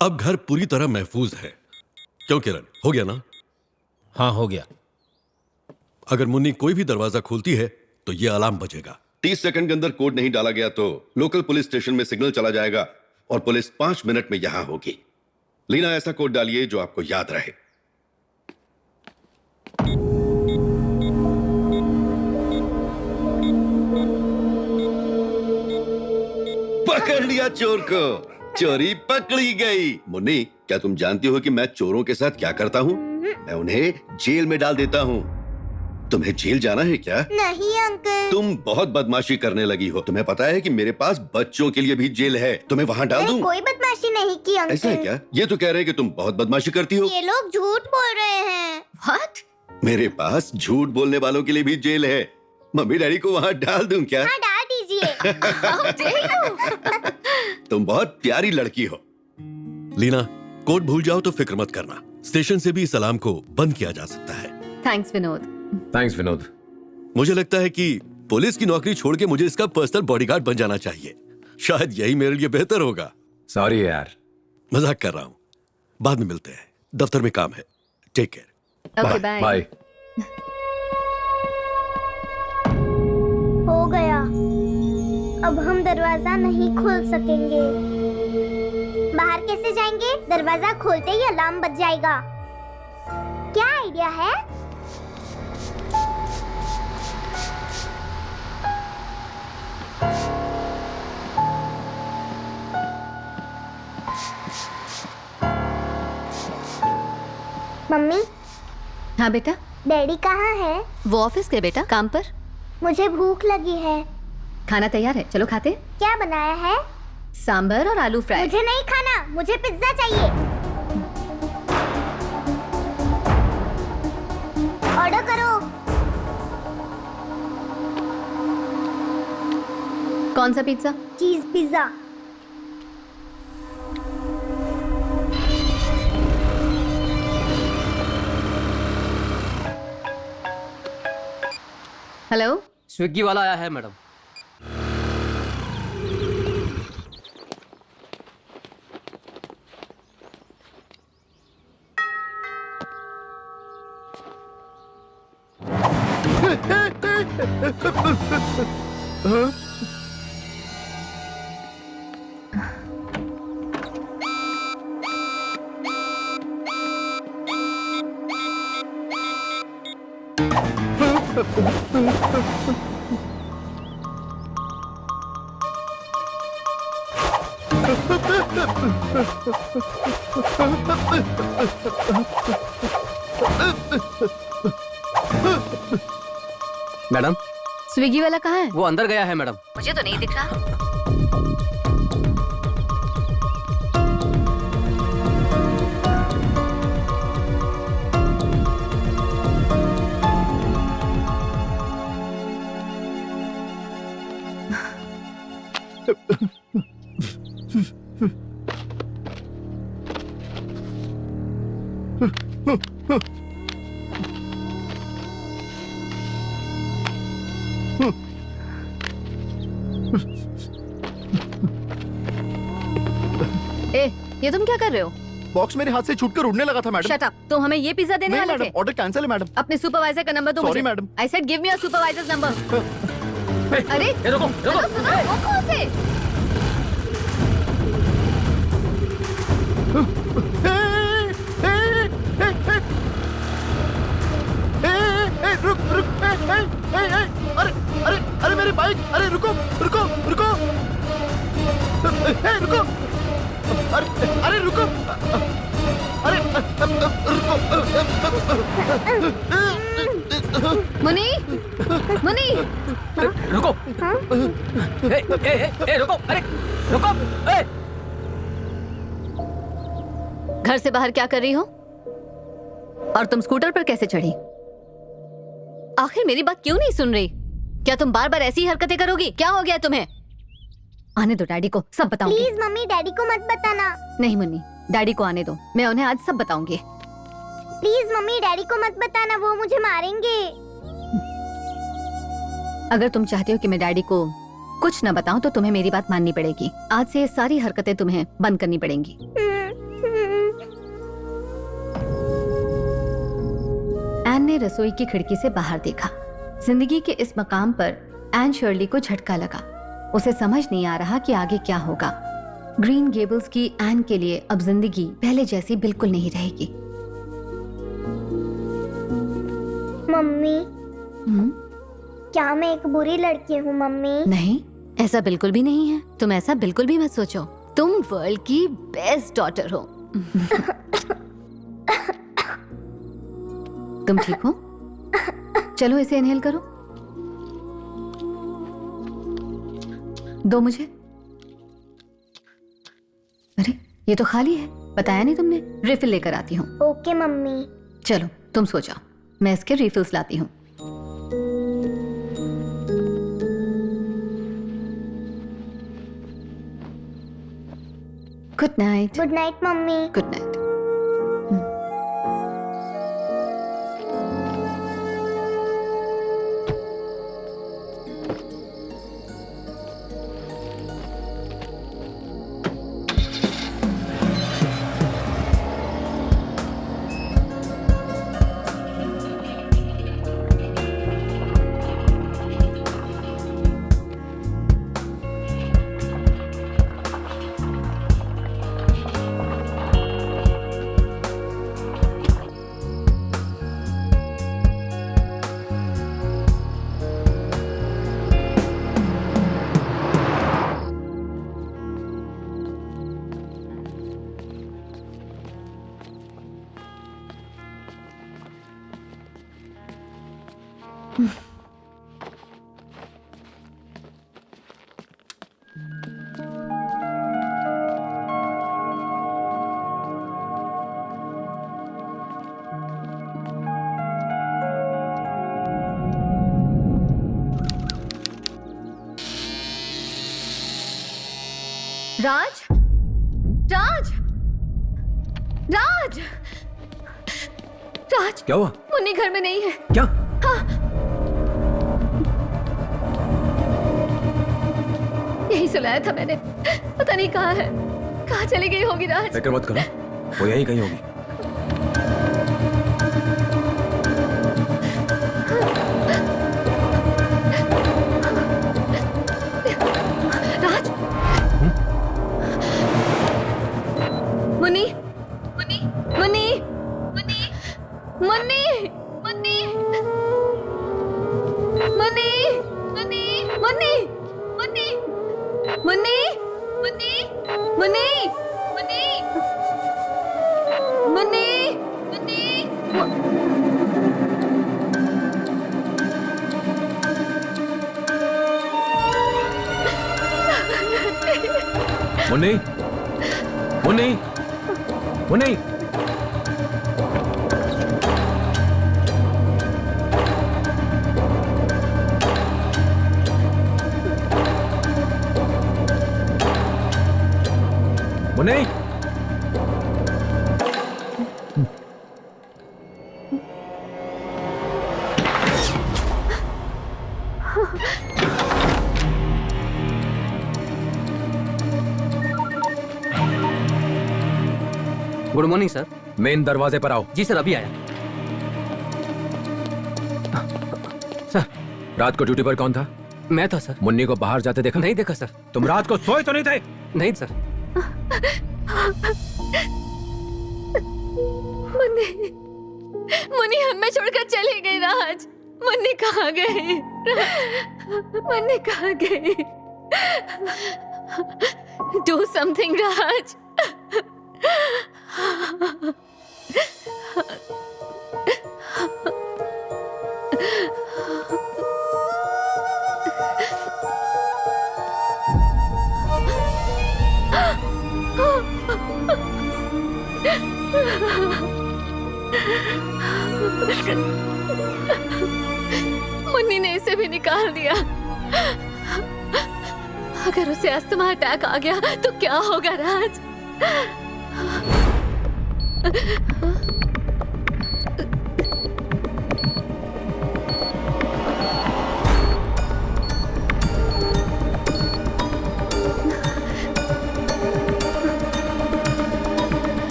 अब घर पूरी तरह महफूज है। क्यों किरण, हो गया ना? हाँ, हो गया। अगर मुन्नी कोई भी दरवाजा खोलती है तो ये अलार्म बजेगा। 30 सेकंड के अंदर कोड नहीं डाला गया तो लोकल पुलिस स्टेशन में सिग्नल चला जाएगा और पुलिस 5 मिनट में यहां होगी। लीना, ऐसा कोड डालिए जो आपको याद रहे। पकड़ लिया चोर को। चोरी पकड़ी गई। मुन्नी, क्या तुम जानती हो कि मैं चोरों के साथ क्या करता हूँ? मैं उन्हें जेल में डाल देता हूँ। तुम्हें जेल जाना है क्या? नहीं अंकल। तुम बहुत बदमाशी करने लगी हो। तुम्हें पता है कि मेरे पास बच्चों के लिए भी जेल है। तुम्हें वहाँ डाल दूं? कोई बदमाशी नहीं की अंकल। ऐसा है क्या? ये तो कह रहे हैं कि तुम बहुत बदमाशी करती हो। ये लोग झूठ बोल रहे हैं। What? मेरे पास झूठ बोलने वालों के लिए भी जेल है। मम्मी डैडी को वहाँ डाल दूं क्या? हाँ, डाल दीजिए। How dare you? तुम बहुत प्यारी लड़की हो। लीना, कोड भूल जाओ तो फिक्र मत करना। स्टेशन से भी इस अलार्म को बंद किया जा सकता है। थैंक्स विनोद। थैंक्स विनोद। मुझे लगता है कि पुलिस की नौकरी छोड़ के मुझे इसका पर्सनल बॉडीगार्ड बन जाना चाहिए। शायद यही मेरे लिए बेहतर होगा। सॉरी यार, मजाक कर रहा हूँ। बाद में मिलते हैं, दफ्तर में काम है। Take care. Okay bye. Bye. हो गया। अब हम दरवाजा नहीं खोल सकेंगे। बाहर कैसे जाएंगे? दरवाजा खोलते ही अलार्म बज जाएगा। क्या आइडिया है? मम्मी। हाँ बेटा। डैडी कहाँ है? वो ऑफिस गए बेटा, काम पर। मुझे भूख लगी है। खाना तैयार है, चलो खाते। क्या बनाया है? सांभर और आलू फ्राई। मुझे नहीं खाना, मुझे पिज्जा चाहिए। ऑर्डर करो। कौन सा पिज्जा? चीज पिज्जा। हेलो, स्विगी वाला आया है मैडम। मैडम, स्विगी वाला कहाँ है? वो अंदर गया है मैडम। मुझे तो नहीं दिख रहा। ए, ये तुम क्या कर रहे हो? बॉक्स मेरे हाथ से छूटकर उड़ने लगा था मैडम। Shut up. तुम हमें ये पिज्जा देने वाले थे? ऑर्डर कैंसिल है मैडम। अपने सुपरवाइजर का नंबर दो मुझे। Sorry madam. I said give me your supervisors number. अरे रुको, सुनो, रोको उसे। रुक रुक अरे मेरी बाइक, अरे रुको रुको रुको रुको अरे रुको मुनी, मुनी, रुको। रुको, अरे रुको। घर से बाहर क्या कर रही हो? और तुम स्कूटर पर कैसे चढ़ी? आखिर मेरी बात क्यों नहीं सुन रही? क्या तुम बार बार ऐसी हरकतें करोगी? क्या हो गया तुम्हें? आने दो डैडी को, सब बताऊंगी। प्लीज मम्मी, डैडी को मत बताना। नहीं मुन्नी, डैडी को आने दो, मैं उन्हें आज सब बताऊंगी। प्लीज मम्मी, डैडी को मत बताना, वो मुझे मारेंगे। अगर तुम चाहती हो कि मैं डैडी को कुछ न बताऊं तो तुम्हें मेरी बात माननी पड़ेगी। आज से ये सारी हरकतें तुम्हें बंद करनी पड़ेंगी। एन ने रसोई की खिड़की से बाहर देखा। जिंदगी के इस मकाम पर एन शर्ली को झटका लगा। उसे समझ नहीं आ रहा कि आगे क्या होगा। ग्रीन गेबल्स की एन के लिए अब जिंदगी पहले जैसी बिल्कुल नहीं रहेगी। मम्मी, क्या मैं एक बुरी लड़की हूँ मम्मी? नहीं, ऐसा बिल्कुल भी नहीं है। तुम ऐसा बिल्कुल भी मत सोचो। तुम वर्ल्ड की बेस्ट डॉटर हो। तुम ठीक हो? चलो इसे इनहेल करो। दो मुझे। अरे ये तो खाली है, बताया नहीं तुमने। रिफिल लेकर आती हूँ। Okay mummy. चलो तुम सो जाओ, मैं इसके रिफिल्स लाती हूँ। Good night. Good night mummy. Good night. Raj, Raj, Raj, Raj. क्या हुआ? मुन्नी घर में नहीं है। क्या? हाँ। यही सुनाया था मैंने, पता नहीं कहाँ है। कहाँ चली गई होगी राज? फिक्र मत करो, वो यहीं कहीं होगी। Munni Munni Munni Munni Munni Munni Munni Munni Munni Munni Munni Munni Munni Munni Munni Munni Munni Munni Munni good morning sir. Main दरवाजे पर आओ। जी सर, अभी आया। सर, रात को ड्यूटी पर कौन था? मैं था सर। मुन्नी को बाहर जाते देखा? नहीं देखा सर। तुम रात को सोए तो नहीं थे? नहीं सर। मुन्नी मुन्नी हमें छोड़कर चली गई राज। मुन्नी कहाँ गई? मुन्नी कहाँ गई? डू समथिंग राज। मुन्नी ने इसे भी निकाल दिया। अगर उसे अस्थमा अटैक आ गया तो क्या होगा राज?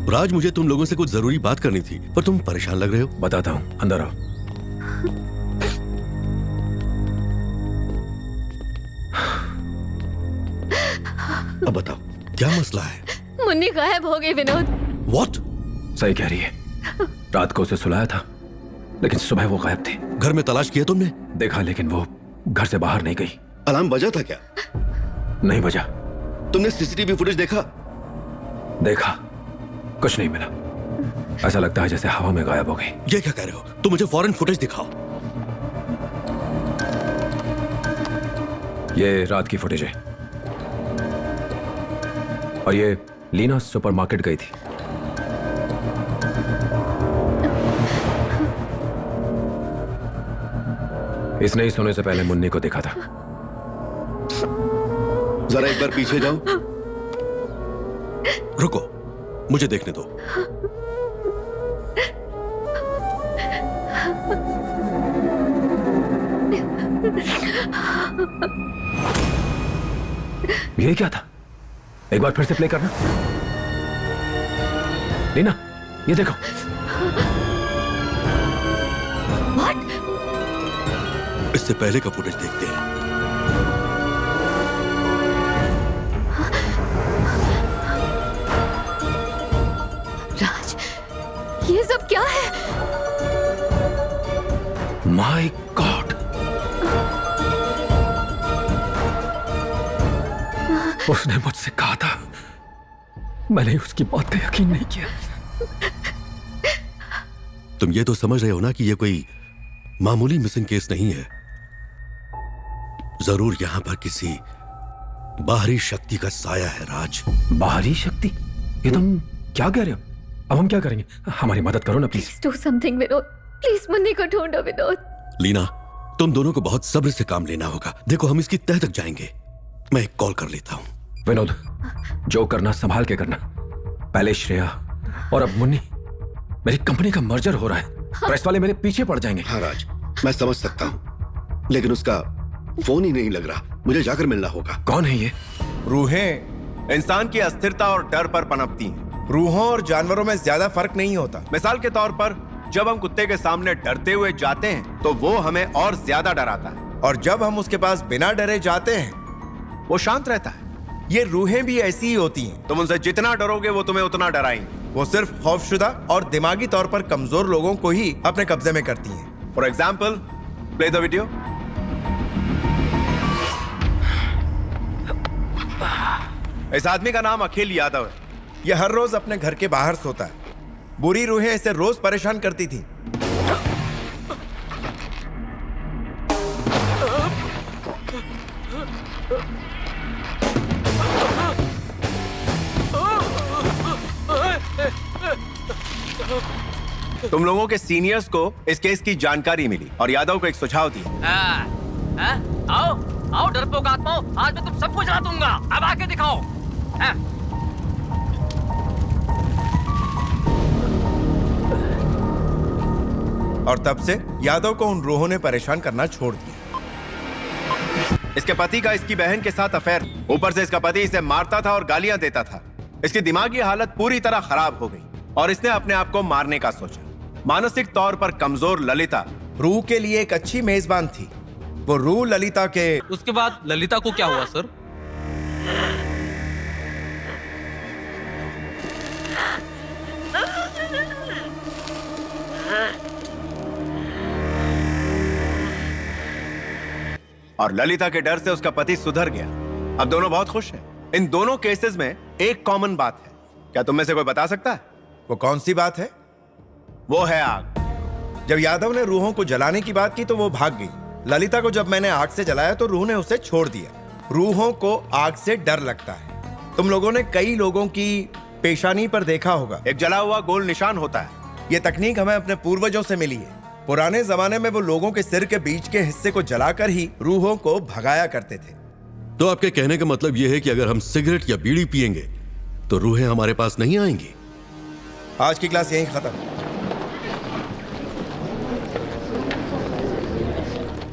राज, मुझे तुम लोगों से कुछ जरूरी बात करनी थी, पर तुम परेशान लग रहे हो। बताता हूं, अंदर आओ। अब बताओ, क्या मसला है? मुन्नी गायब हो गई विनोद। What? सही कह रही है। रात को उसे सुलाया था, लेकिन सुबह वो गायब थी। घर में तलाश किया तुमने? देखा, लेकिन वो घर से बाहर नहीं गई। अलार्म बजा था क्या? नहीं बजा। तुमने सीसीटीवी फुटेज देखा? देखा, कुछ नहीं मिला। ऐसा लगता है जैसे हवा में गायब हो गई। ये क्या कह रहे हो? तुम मुझे फौरन फुटेज दिखाओ। ये रात की फुटेज है, और ये लीना सुपरमार्केट गई थी। इसने ही सोने से पहले मुन्नी को देखा था। जरा एक बार पीछे जाओ। रुको, मुझे देखने दो। ये क्या था? एक बार फिर से प्ले करना। लीना, ये देखो। What? इससे पहले का फुटेज देखते हैं। राज, ये सब क्या है? माय गॉड, उसने मुझसे कहा था, मैंने उसकी बात का यकीन नहीं किया। तुम ये तो समझ रहे हो ना कि ये कोई मामूली मिसिंग केस नहीं है। जरूर यहां पर किसी बाहरी शक्ति का साया है राज। बाहरी शक्ति? ये तुम क्या कह रहे हो? अब हम क्या करेंगे? हमारी मदद करो ना please. Do something Vinod, please Munni को ढूंढो विनोद। लीना, तुम दोनों को बहुत सब्र से काम लेना होगा। देखो, हम इसकी तह तक जाएंगे। मैं एक कॉल कर लेता हूं। विनोद, जो करना संभाल के करना। पहले श्रेया और अब मुन्नी, मेरी कंपनी का मर्जर हो रहा है। प्रेस वाले मेरे पीछे पड़ जाएंगे। हाँ राज, मैं समझ सकता हूँ, लेकिन उसका फोन ही नहीं लग रहा। मुझे जाकर मिलना होगा। कौन है ये? रूहें इंसान की अस्थिरता और डर पर पनपती हैं। रूहों और जानवरों में ज्यादा फर्क नहीं होता। मिसाल के तौर पर जब हम कुत्ते के सामने डरते हुए जाते हैं तो वो हमें और ज्यादा डराता है, और जब हम उसके पास बिना डरे जाते हैं वो शांत रहता है। ये रूहें भी ऐसी ही होती हैं। तुम उनसे जितना डरोगे वो तुम्हें उतना डराएंगी। वो सिर्फ खौफशुदा और दिमागी तौर पर कमजोर लोगों को ही अपने कब्जे में करती हैं। For example, play the video. इस आदमी का नाम अखिल यादव है। यह हर रोज अपने घर के बाहर सोता है। बुरी रूहें इसे रोज परेशान करती थी। तुम लोगों के सीनियर्स को इस केस की जानकारी मिली और यादव को एक सुझाव दिया। आओ आओ डरपोक आत्माओं, आज मैं तुम सबको जला दूंगा। अब आके दिखाओ। और तब से यादव को उन रूहों ने परेशान करना छोड़ दिया। इसके पति का इसकी बहन के साथ अफेयर, ऊपर से इसका पति इसे मारता था और गालियां देता था। इसकी दिमागी हालत पूरी तरह खराब हो गई और इसने अपने आप को मारने का सोचा। मानसिक तौर पर कमजोर ललिता रूह के लिए एक अच्छी मेजबान थी। वो रूह ललिता के उसके बाद ललिता को क्या हुआ सर? और ललिता के डर से उसका पति सुधर गया। अब दोनों बहुत खुश हैं। इन दोनों केसेस में एक कॉमन बात है। क्या तुम में से कोई बता सकता है वो कौन सी बात है? वो है आग। जब यादव ने रूहों को जलाने की बात की तो वो भाग गई। ललिता को जब मैंने आग से जलाया तो रूह ने उसे छोड़ दिया। रूहों को आग से डर लगता है। तुम लोगों ने कई लोगों की पेशानी पर देखा होगा, एक जला हुआ गोल निशान होता है। ये तकनीक हमें अपने पूर्वजों से मिली है। पुराने जमाने में वो लोगों के सिर के बीच के हिस्से को जलाकर ही रूहों को भगाया करते थे। तो आपके कहने का मतलब यह है कि अगर हम सिगरेट या बीड़ी पिएंगे तो रूहें हमारे पास नहीं आएंगी? आज की क्लास यहीं खत्म।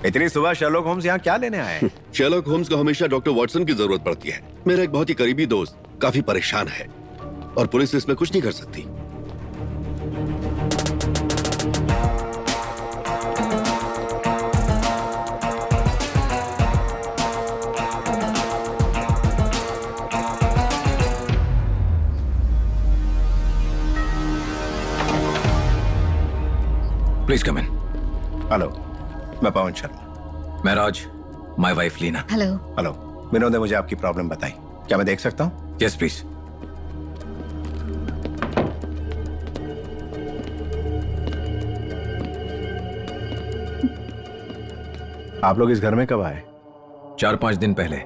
इतनी सुबह शर्लॉक होम्स यहाँ क्या लेने आए हैं? शर्लॉक होम्स को हमेशा डॉक्टर वॉटसन की जरूरत पड़ती है। मेरा एक बहुत ही करीबी दोस्त काफी परेशान है और पुलिस इसमें कुछ नहीं कर सकती। Please come in. हेलो, मैं पवन शर्मा। मैं Raj, my wife Leena. Hello. Hello, Vinod ने मुझे आपकी प्रॉब्लम बताई। क्या मैं देख सकता हूँ? Yes please. आप लोग इस घर में कब आए? 4-5 दिन पहले।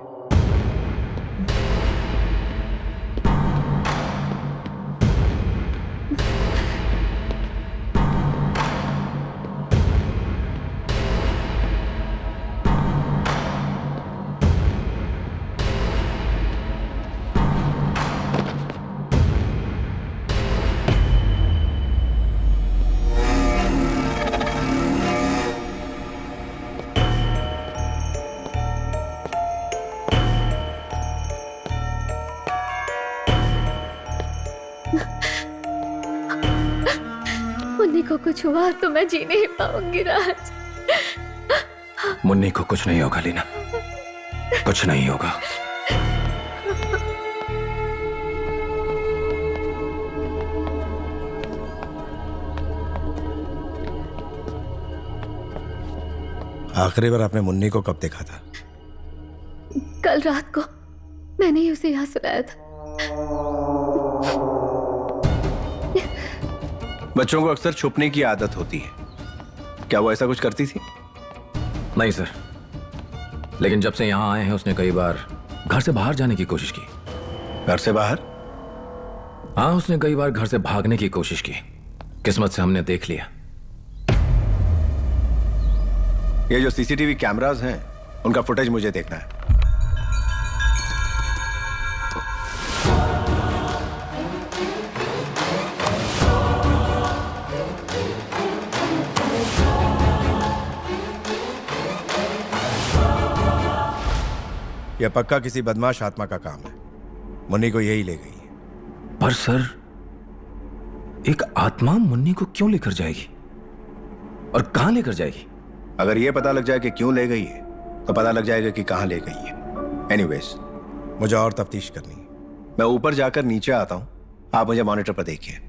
मुन्नी को कुछ हुआ तो मैं जी नहीं पाऊंगी राज। मुन्नी को कुछ नहीं होगा लीना, कुछ नहीं होगा। आखिरी बार आपने मुन्नी को कब देखा था? कल रात को मैंने ही उसे यहाँ सुलाया था। बच्चों को अक्सर छुपने की आदत होती है। क्या वो ऐसा कुछ करती थी? नहीं सर, लेकिन जब से यहां आए हैं उसने कई बार घर से बाहर जाने की कोशिश की। घर से बाहर? हाँ, उसने कई बार घर से भागने की कोशिश की। किस्मत से हमने देख लिया। ये जो सीसीटीवी कैमरास हैं उनका फुटेज मुझे देखना है। यह पक्का किसी बदमाश आत्मा का काम है। मुन्नी को यही ले गई है। पर सर, एक आत्मा मुन्नी को क्यों लेकर जाएगी और कहां लेकर जाएगी? अगर यह पता लग जाए कि क्यों ले गई है तो पता लग जाएगा कि कहां ले गई है। एनीवेज, मुझे और तफ्तीश करनी है। मैं ऊपर जाकर नीचे आता हूं, आप मुझे मॉनिटर पर देखिए।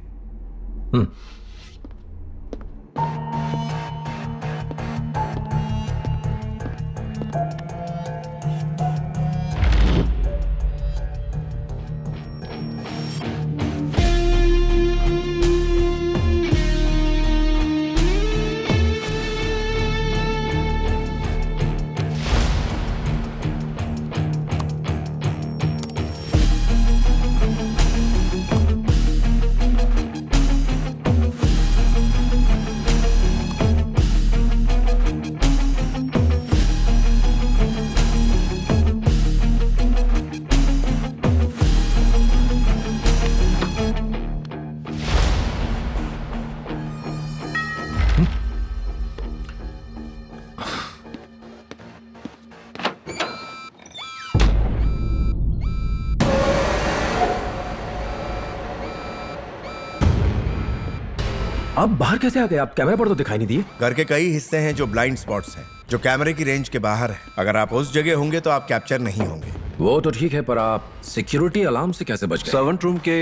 आप बाहर कैसे आ गए? आप कैमरे पर तो दिखाई नहीं दिए। घर के कई हिस्से हैं जो ब्लाइंड स्पॉट्स हैं, जो कैमरे की रेंज के बाहर है। अगर आप उस जगह होंगे तो आप कैप्चर नहीं होंगे। वो तो ठीक है, पर आप सिक्योरिटी अलार्म से कैसे बच गए? सर्वेंट रूम के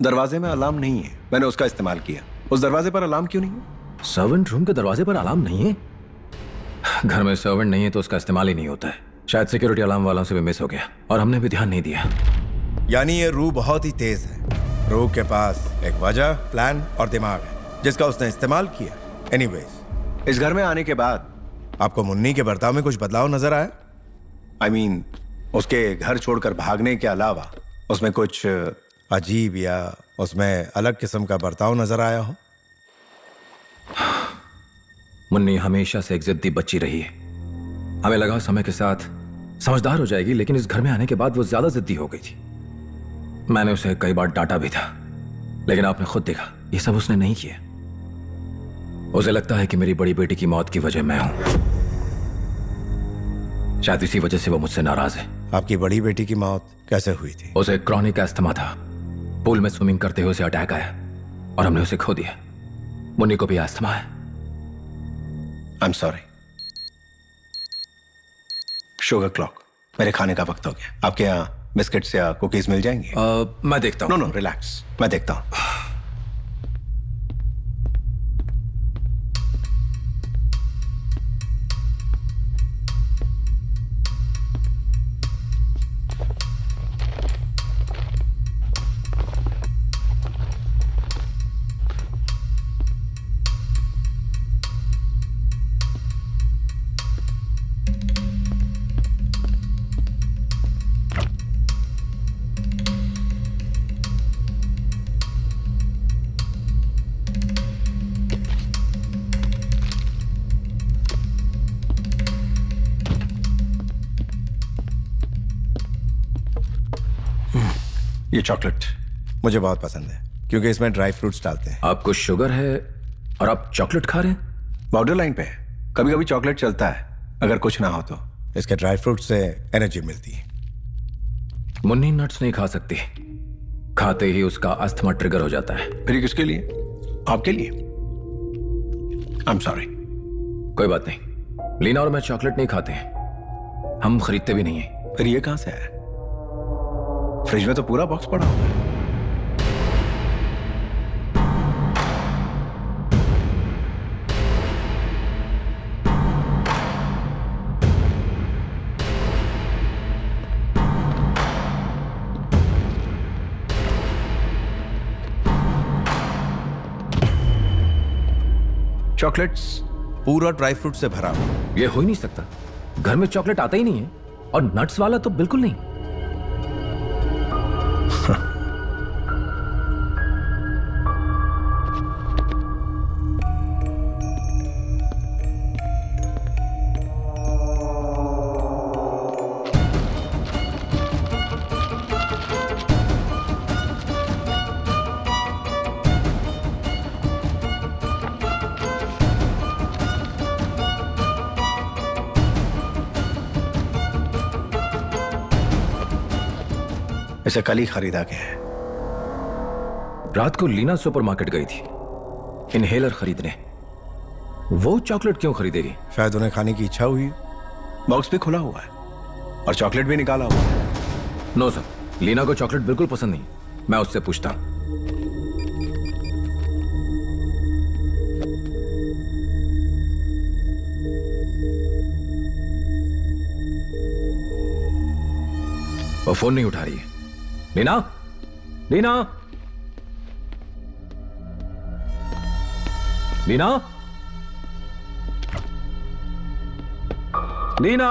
दरवाजे में अलार्म नहीं है, मैंने उसका इस्तेमाल किया। उस दरवाजे पर अलार्म क्यों नहीं है? सर्वेंट रूम के दरवाजे पर अलार्म नहीं है? घर में सर्वेंट नहीं है तो उसका इस्तेमाल ही नहीं होता है। शायद सिक्योरिटी अलार्म वालों से भी मिस हो गया और हमने भी ध्यान नहीं दिया। यानी ये रूह बहुत ही तेज है। रूह के पास एक वजह, प्लान और दिमाग है जिसका उसने इस्तेमाल किया। एनीवेज, इस घर में आने के बाद आपको मुन्नी के बर्ताव में कुछ बदलाव नजर आया? I mean, उसके घर छोड़कर भागने के अलावा उसमें कुछ अजीब या उसमें अलग किस्म का बर्ताव नजर आया हो? मुन्नी हमेशा से एक जिद्दी बच्ची रही है। हमें लगा समय के साथ समझदार हो जाएगी, लेकिन इस घर में आने के बाद वो ज्यादा जिद्दी हो गई थी। मैंने उसे कई बार डांटा भी था, लेकिन आपने खुद देखा ये सब उसने नहीं किया। उसे लगता है कि मेरी बड़ी बेटी की मौत की वजह मैं हूं। शायद इसी वजह से वो मुझसे नाराज है। आपकी बड़ी बेटी की मौत कैसे हुई थी? उसे क्रॉनिक अस्थमा था। पूल में स्विमिंग करते हुए उसे अटैक आया और हमने उसे खो दिया। मुन्नी को भी अस्थमा है। आई एम सॉरी। शुगर क्लॉक, मेरे खाने का वक्त हो गया। आपके यहाँ बिस्किट्स या कुकीज मिल जाएंगे? मैं देखता हूँ। नो रिलैक्स, मैं देखता हूँ। ये चॉकलेट मुझे बहुत पसंद है क्योंकि इसमें ड्राई फ्रूट्स डालते हैं। आपको शुगर है और आप चॉकलेट खा रहे हैं? बॉर्डर लाइन पे कभी कभी चॉकलेट चलता है, अगर कुछ ना हो तो। इसके ड्राई फ्रूट से एनर्जी मिलती है। मुन्नी नट्स नहीं खा सकती, खाते ही उसका अस्थमा ट्रिगर हो जाता है। फिर किसके लिए? आपके लिए। आई एम सॉरी। कोई बात नहीं, लीना और मैं चॉकलेट नहीं खाते हैं, हम खरीदते भी नहीं है। फिर ये कहां से आया? फ्रिज में तो पूरा बॉक्स पड़ा हुआ है। चॉकलेट्स पूरा ड्राई फ्रूट से भरा हुआ। ये हो ही नहीं सकता, घर में चॉकलेट आता ही नहीं है और नट्स वाला तो बिल्कुल नहीं। इसे कल ही खरीदा गया है। रात को लीना सुपरमार्केट गई थी इनहेलर खरीदने। वो चॉकलेट क्यों खरीदेगी? शायद उन्हें खाने की इच्छा हुई। बॉक्स भी खुला हुआ है और चॉकलेट भी निकाला हुआ है। नो सर, लीना को चॉकलेट बिल्कुल पसंद नहीं। मैं उससे पूछता हूं। वो फोन नहीं उठा रही है। लीना, लीना, लीना, लीना।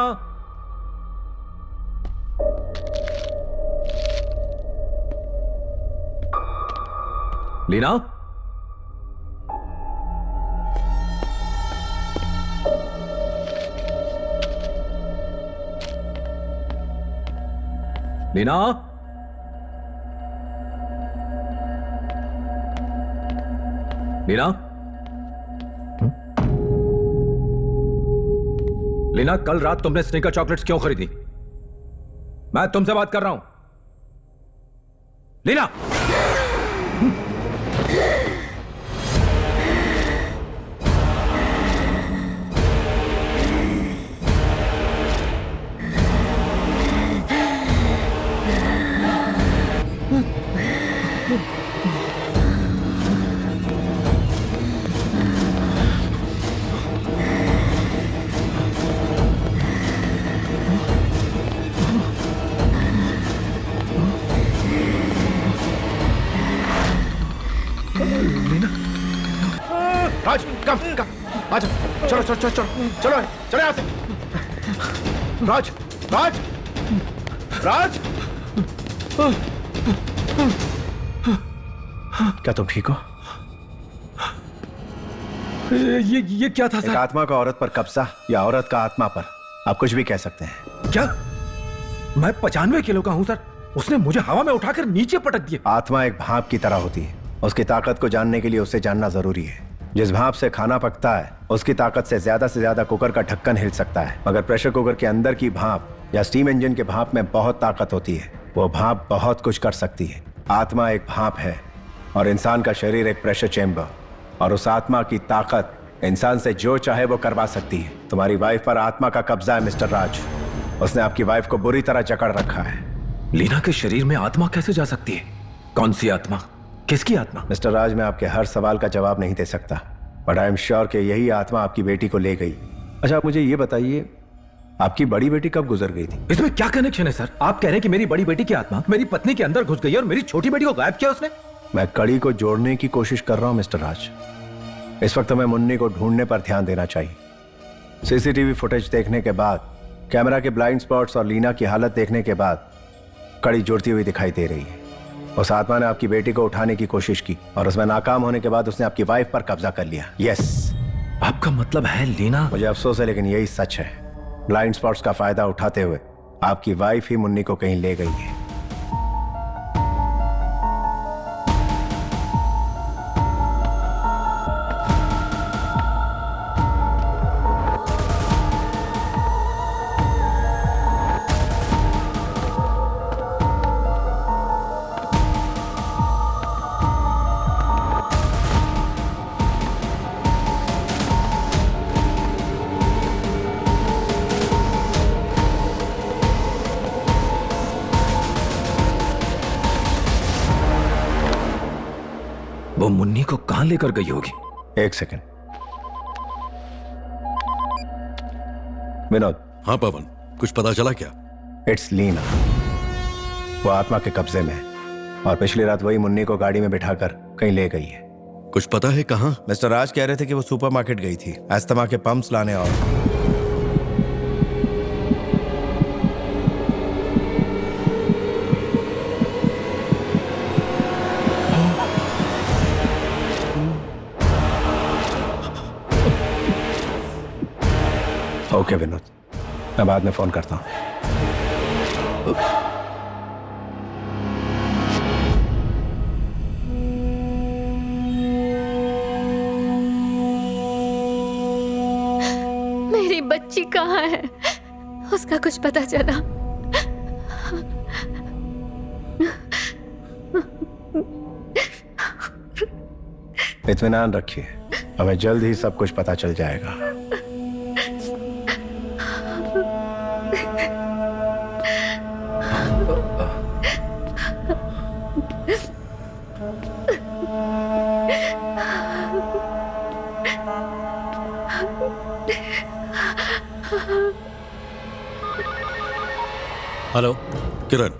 लीना, लीना, लीना, लीना, कल रात तुमने स्निकर चॉकलेट्स क्यों खरीदी? मैं तुमसे बात कर रहा हूं। लीना, राज, कम, आजा, चलो चलो चलो चलो चलो चलो यहाँ से। राज, राज, राज, क्या तुम ठीक हो? ये क्या था सर? एक आत्मा का औरत पर कब्जा या औरत का आत्मा पर, आप कुछ भी कह सकते हैं। क्या? मैं 95 किलो का हूं सर। उसने मुझे हवा में उठाकर नीचे पटक दिया। आत्मा एक भाप की तरह होती है। उसकी ताकत को जानने के लिए उसे जानना जरूरी है। जिस भाप से खाना पकता है उसकी ताकत से ज्यादा कुकर का ढक्कन हिल सकता है, मगर प्रेशर कुकर के अंदर की भाप या स्टीम इंजन के भाप में बहुत ताकत होती है। वो भाप बहुत कुछ कर सकती है। आत्मा एक भाप है और इंसान का शरीर एक प्रेशर चेंबर, और उस आत्मा की ताकत इंसान से जो चाहे वो करवा सकती है। तुम्हारी वाइफ पर आत्मा का कब्जा है मिस्टर राज। उसने आपकी वाइफ को बुरी तरह जकड़ रखा है। लीना के शरीर में आत्मा कैसे जा सकती है? कौन सी आत्मा? किसकी आत्मा? मिस्टर राज, मैं आपके हर सवाल का जवाब नहीं दे सकता, बट आई एम श्योर कि यही आत्मा आपकी बेटी को ले गई। अच्छा, आप मुझे ये बताइए, आपकी बड़ी बेटी कब गुजर गई थी? इसमें क्या कनेक्शन है सर? आप कह रहे हैं कि मेरी बड़ी बेटी की आत्मा मेरी पत्नी के अंदर घुस गई और मेरी छोटी बेटी को गायब किया उसने? मैं कड़ी को जोड़ने की कोशिश कर रहा हूं मिस्टर राज। इस वक्त हमें मुन्नी को ढूंढने पर ध्यान देना चाहिए। सीसीटीवी फुटेज देखने के बाद, कैमरा के ब्लाइंड स्पॉट्स और लीना की हालत देखने के बाद कड़ी जुड़ती हुई दिखाई दे रही है। उस आत्मा ने आपकी बेटी को उठाने की कोशिश की और उसमें नाकाम होने के बाद उसने आपकी वाइफ पर कब्जा कर लिया। यस, आपका मतलब है लीना? मुझे अफसोस है लेकिन यही सच है। ब्लाइंड स्पॉट्स का फायदा उठाते हुए आपकी वाइफ ही मुन्नी को कहीं ले गई है। वो मुन्नी को कहां लेकर गई होगी? एक सेकंड। विनोद। हाँ पवन, कुछ पता चला क्या? इट्स लीना। वो आत्मा के कब्जे में है और पिछली रात वही मुन्नी को गाड़ी में बिठाकर कहीं ले गई है। कुछ पता है कहाँ? मिस्टर राज कह रहे थे कि वो सुपरमार्केट गई थी अस्थमा के पंप्स लाने। और ओके विनोद, मैं बाद में फोन करता हूं। मेरी बच्ची कहाँ है? उसका कुछ पता चला? इत्मीनान रखिए, हमें जल्द ही सब कुछ पता चल जाएगा। हेलो किरण,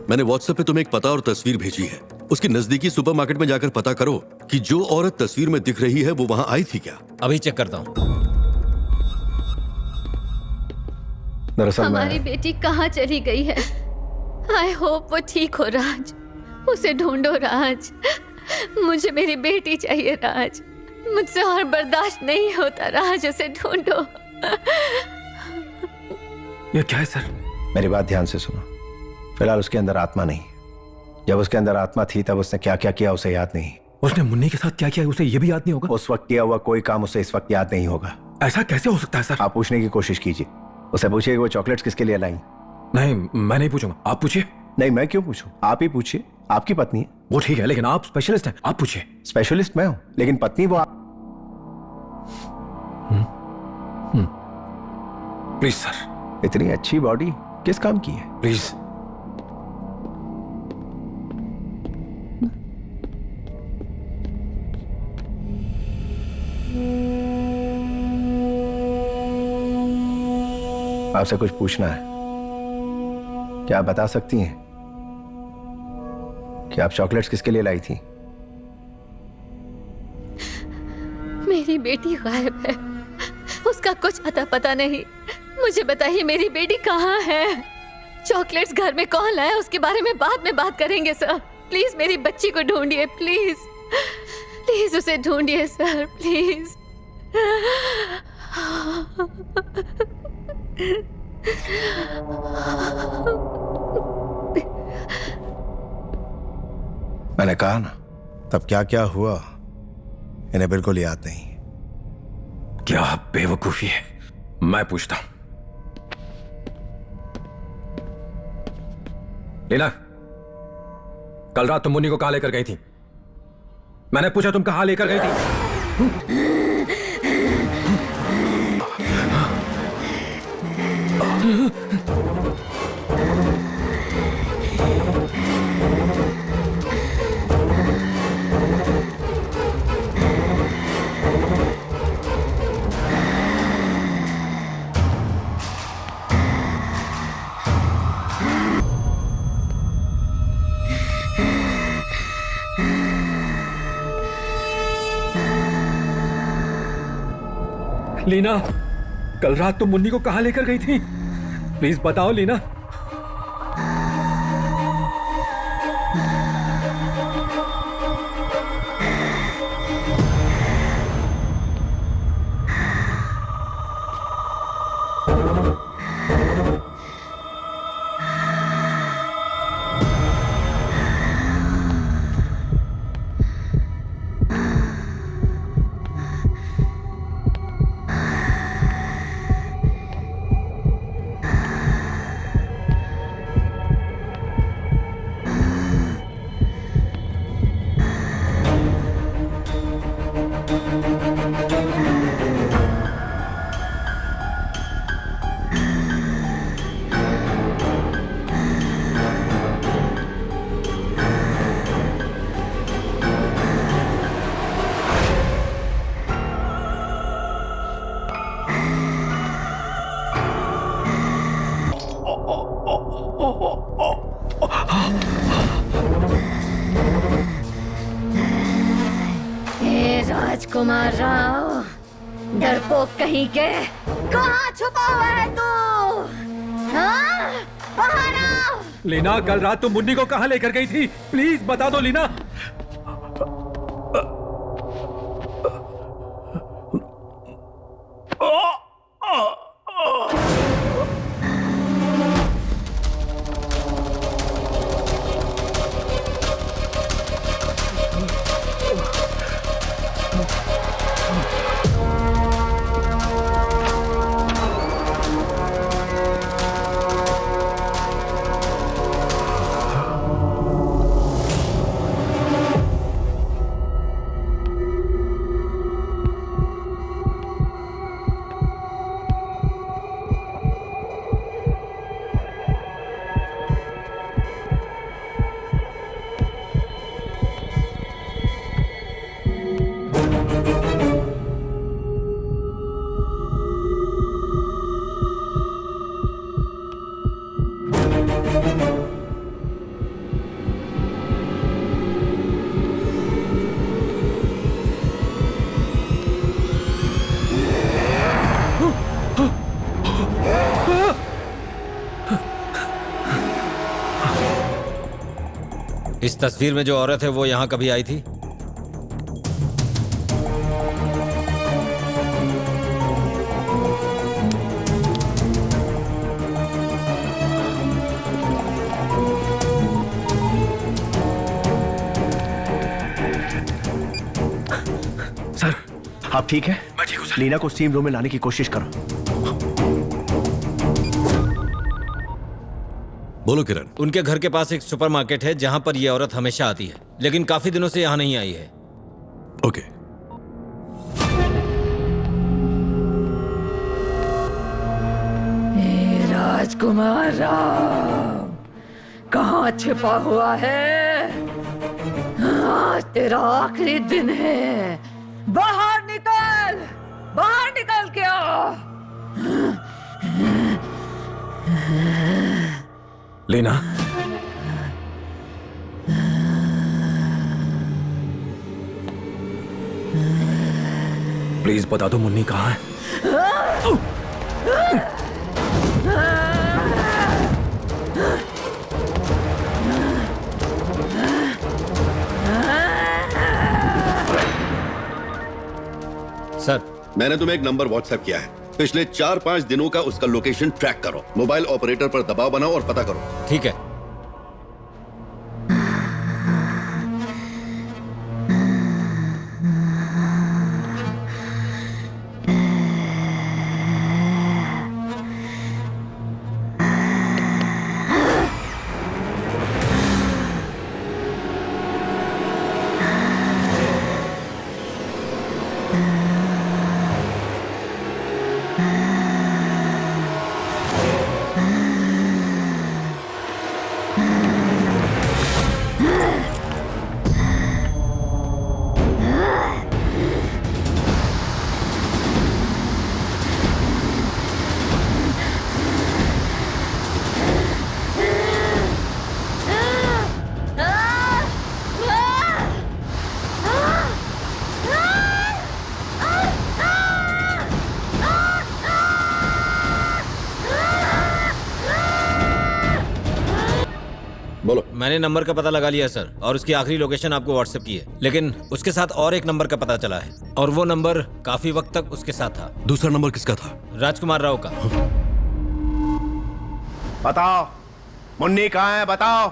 मैंने व्हाट्सएप पे तुम्हें एक पता और तस्वीर भेजी है। उसकी नजदीकी सुपरमार्केट में जाकर पता करो कि जो औरत तस्वीर में दिख रही है वो वहां आई थी क्या। अभी चेक करता हूँ। दरअसल हमारी बेटी कहाँ चली गई है? आई होप वो ठीक हो राज। उसे ढूंढो राज। मुझे मेरी बेटी चाहिए राज। मुझसे और बर्दाश्त नहीं होता राज। उसे ढूंढो। ये क्या है सर? मेरी बात ध्यान से सुनो। फिलहाल उसके अंदर आत्मा नहीं। जब उसके अंदर आत्मा थी तब उसने क्या क्या किया उसे याद नहीं। उसने मुन्नी के साथ क्या किया उसे ये भी याद नहीं होगा? उस वक्त किया हुआ कोई काम उसे इस वक्त याद नहीं होगा। ऐसा कैसे हो सकता है सर? आप पूछने की कोशिश कीजिए। उसे पूछिए कि वो चॉकलेट्स किसके लिए लाई। नहीं, मैं नहीं पूछूंगा, आप पूछिए। नहीं, मैं क्यों पूछूं? आप ही पूछिए, आपकी पत्नी है। वो ठीक है, लेकिन आप स्पेशलिस्ट हैं, आप पूछिए। स्पेशलिस्ट मैं हूं, लेकिन पत्नी वो प्लीज सर। इतनी अच्छी बॉडी किस काम की है? प्लीज। आपसे कुछ पूछना है। क्या आप बता सकती हैं कि आप चॉकलेट्स किसके लिए लाई थी? मेरी बेटी गायब है। उसका कुछ अता पता नहीं। मुझे बताइए मेरी बेटी कहाँ है? चॉकलेट्स घर में कौन लाया उसके बारे में बाद में बात करेंगे सर। प्लीज मेरी बच्ची को ढूंढिए। प्लीज प्लीज उसे ढूंढिए सर, प्लीज। मैंने कहा ना, तब क्या क्या हुआ इन्हें बिल्कुल याद नहीं। क्या बेवकूफी है। मैं पूछता हूं, लीना, कल रात तुम मुन्नी को कहां लेकर गई थी? मैंने पूछा तुम कहां लेकर गई थी? लीना, कल रात तुम मुन्नी को कहां लेकर गई थी? प्लीज बताओ लीना। राजकुमार राव, डरपोक कहीं के, कहाँ छुपा हुआ है तू? हाँ? बाहर आओ। लीना, कल रात तुम मुन्नी को कहां लेकर गई थी? प्लीज बता दो लीना। इस तस्वीर में जो औरत है वो यहाँ कभी आई थी? सर आप ठीक है? मैं ठीक हूँ सर। लीना को स्टीम रूम में लाने की कोशिश करो। बोलो किरण। उनके घर के पास एक सुपरमार्केट है जहां पर यह औरत हमेशा आती है, लेकिन काफी दिनों से यहाँ नहीं आई है। ओके। राजकुमार राव कहाँ छिपा हुआ है? आज तेरा आखिरी दिन है। बाहर निकल के आ। लीना, प्लीज बता दो मुन्नी कहाँ है? सर, मैंने तुम्हें एक नंबर व्हाट्सएप किया है। पिछले 4-5 दिनों का उसका लोकेशन ट्रैक करो। मोबाइल ऑपरेटर पर दबाव बनाओ और पता करो। ठीक है। मैंने नंबर का पता लगा लिया सर, और उसकी आखिरी लोकेशन आपको व्हाट्सएप की है, लेकिन उसके साथ और एक नंबर का पता चला है, और वो नंबर काफी वक्त तक उसके साथ था। दूसरा नंबर किसका था? राजकुमार राव का। बताओ मुन्नी कहाँ है? बताओ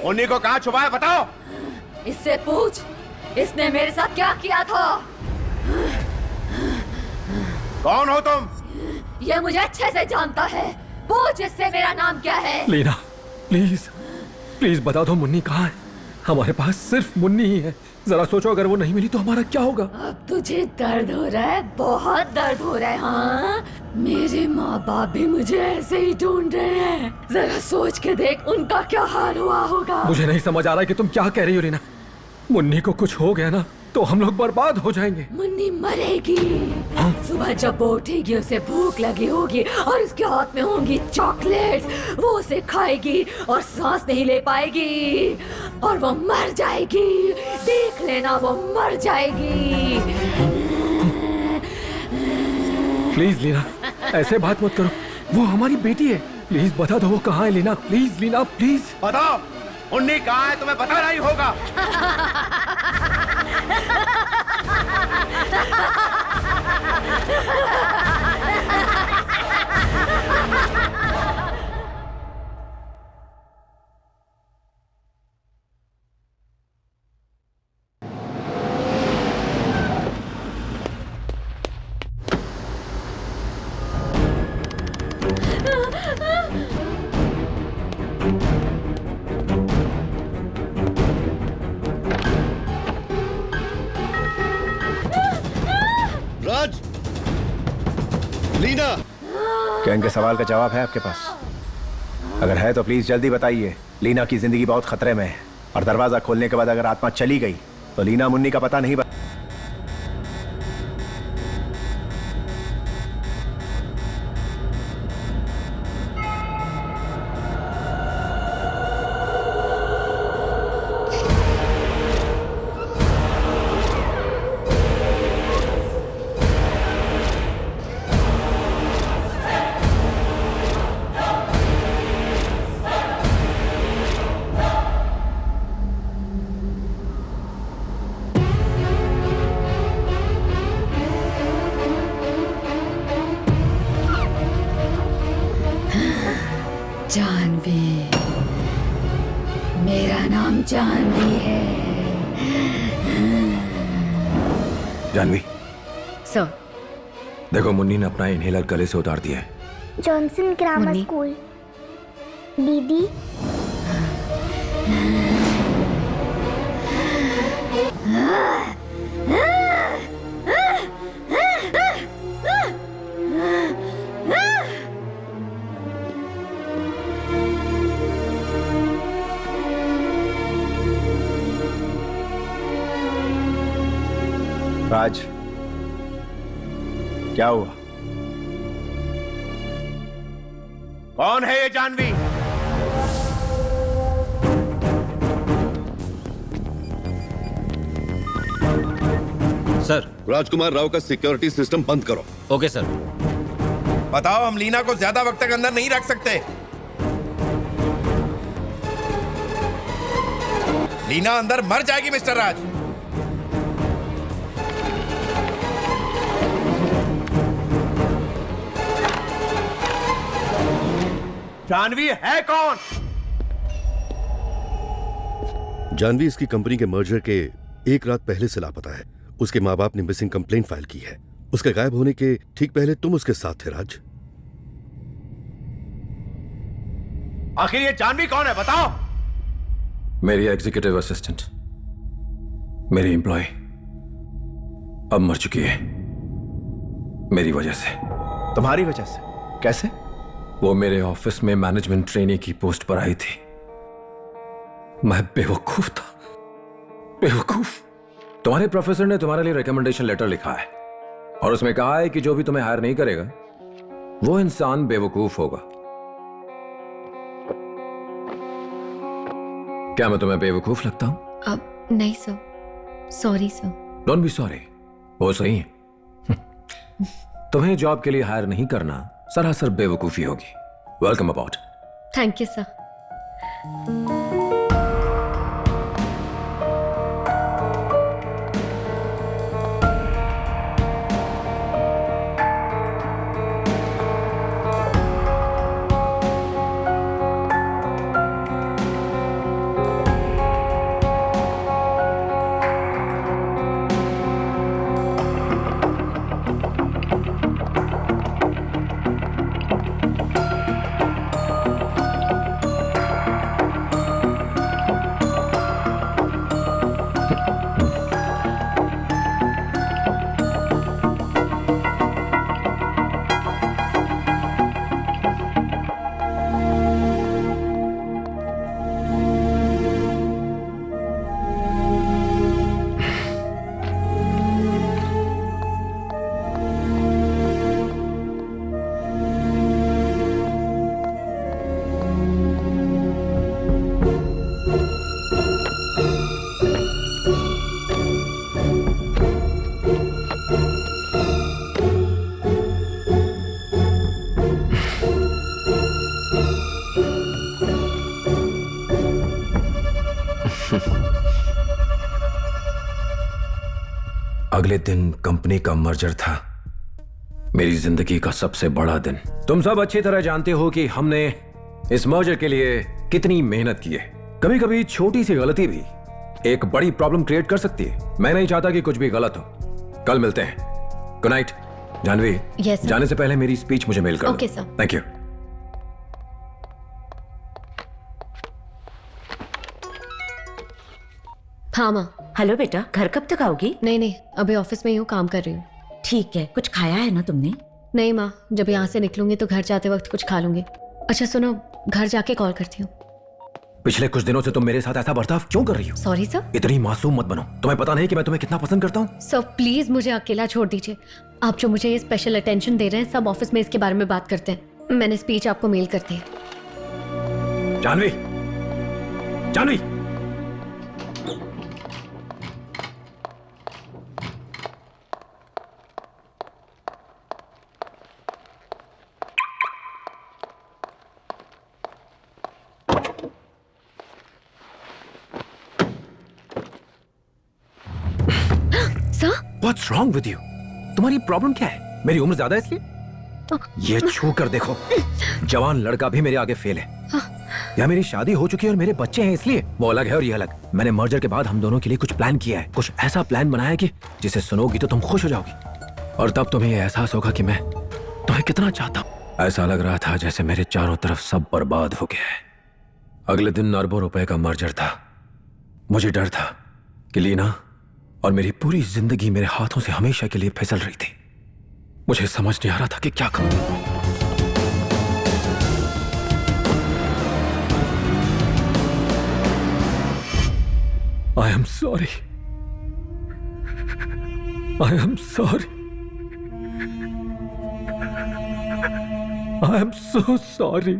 मुन्नी को कहाँ छुपा है? बताओ। इससे पूछ, इसने मेरे साथ क्या किया था? कौन हो तुम? ये मुझे अच्छे से जानता है। पूछ इससे मेरा नाम क्या है। लीना प्लीज प्लीज बता दो मुन्नी कहाँ है? हमारे पास सिर्फ मुन्नी ही है। जरा सोचो अगर वो नहीं मिली तो हमारा क्या होगा? अब तुझे दर्द हो रहा है, बहुत दर्द हो रहा है। हाँ, मेरे माँ बाप भी मुझे ऐसे ही ढूंढ रहे हैं। जरा सोच के देख उनका क्या हाल हुआ होगा। मुझे नहीं समझ आ रहा है कि तुम क्या कह रही हो लीना। मुन्नी को कुछ हो गया ना तो हम लोग बर्बाद हो जाएंगे। मुन्नी मरेगी। सुबह जब वो उठेगी उसे भूख लगी होगी और उसके हाथ में होंगी चॉकलेट्स। वो उसे खाएगी और सांस नहीं ले पाएगी और वो मर जाएगी। देख लेना, वो मर जाएगी। प्लीज लीना ऐसे बात मत करो, वो हमारी बेटी है। प्लीज बता दो वो कहाँ है लीना। प्लीज लीना प्लीज बताओ मुन्नी कहाँ है? तुम्हें पता नहीं होगा। राज, लीना, क्या इनके सवाल का जवाब है आपके पास? अगर है तो प्लीज जल्दी बताइए। लीना की जिंदगी बहुत खतरे में है और दरवाजा खोलने के बाद अगर आत्मा चली गई तो लीना मुन्नी का पता नहीं जानवी, सर। देखो मुन्नी ने अपना इनहेलर गले से उतार दिया है। Johnson grammar school. दीदी राज, क्या हुआ? कौन है ये जानवी? सर, राजकुमार राव का सिक्योरिटी सिस्टम बंद करो। Okay sir. बताओ, हम लीना को ज्यादा वक्त तक अंदर नहीं रख सकते। लीना अंदर मर जाएगी मिस्टर राज। जानवी है कौन? जानवी इसकी कंपनी के मर्जर के एक रात पहले से लापता है। उसके माँ बाप ने मिसिंग कंप्लेंट फाइल की है। उसके गायब होने के ठीक पहले तुम उसके साथ थे राज। आखिर ये जानवी कौन है, बताओ। मेरी एग्जीक्यूटिव असिस्टेंट, मेरी एम्प्लॉय अब मर चुकी है मेरी वजह से। तुम्हारी वजह से? कैसे? वो मेरे ऑफिस में मैनेजमेंट ट्रेनी की पोस्ट पर आई थी। मैं बेवकूफ था, बेवकूफ। तुम्हारे प्रोफेसर ने तुम्हारे लिए रिकमेंडेशन लेटर लिखा है और उसमें कहा है कि जो भी तुम्हें हायर नहीं करेगा वो इंसान बेवकूफ होगा। क्या मैं तुम्हें बेवकूफ लगता हूं? अब नहीं sir, sorry sir. Don't be sorry, वो सही है। तुम्हें जॉब के लिए हायर नहीं करना सरासर बेवकूफी होगी। Welcome about. Thank you sir. अगले दिन कंपनी का मर्जर था, मेरी जिंदगी का सबसे बड़ा दिन। तुम सब अच्छी तरह जानते हो कि हमने इस मर्जर के लिए कितनी मेहनत की है। कभी कभी छोटी सी गलती भी एक बड़ी प्रॉब्लम क्रिएट कर सकती है। मैं नहीं चाहता कि कुछ भी गलत हो। कल मिलते हैं। Good night Janvi. Yes, जाने से पहले मेरी स्पीच मुझे मेल कर दो। Okay, sir. Thank you. हाँ माँ। हेलो बेटा, घर कब तक आओगी? नहीं, अभी ऑफिस में ही हूँ, काम कर रही हूँ। ठीक है, कुछ खाया है ना तुमने? नहीं माँ, जब यहाँ से निकलूंगी तो घर जाते वक्त कुछ खा लूंगी। अच्छा सुनो, घर जाके कॉल करती हूँ। पिछले कुछ दिनों से तुम मेरे साथ ऐसा बर्ताव क्यों कर रही हो? Sorry sir. इतनी मासूम मत बनो। तुम्हें पता नहीं कि मैं तुम्हें कितना पसंद करता हूँ? सर प्लीज मुझे अकेला छोड़ दीजिए। आप जो मुझे ये स्पेशल अटेंशन दे रहे हैं, सब ऑफिस में इसके बारे में बात करते हैं। मैंने स्पीच आपको मेल कर दी है। Jahnavi, Jahnavi, What's wrong with you? तुम्हारी प्रॉब्लम क्या है? मेरी उम्र ज्यादा है इसलिए? ये छू कर देखो, जवान लड़का भी मेरे आगे फेल है। या मेरी शादी हो चुकी है और मेरे बच्चे हैं इसलिए? वो अलग है और ये अलग। मैंने मर्जर के बाद हम दोनों के लिए कुछ प्लान किया है, कुछ ऐसा प्लान बनाया कि जिसे सुनोगी तो तुम खुश हो जाओगी और तब तुम्हें ये एहसास होगा कि मैं तुम्हें कितना चाहता हूँ। ऐसा लग रहा था जैसे मेरे चारों तरफ सब बर्बाद हो गया है। अगले दिन अरबों रुपए का मर्जर था। मुझे डर था कि लीना और मेरी पूरी जिंदगी मेरे हाथों से हमेशा के लिए फिसल रही थी। मुझे समझ नहीं आ रहा था कि क्या करूं। I am sorry. I am sorry. I am so sorry.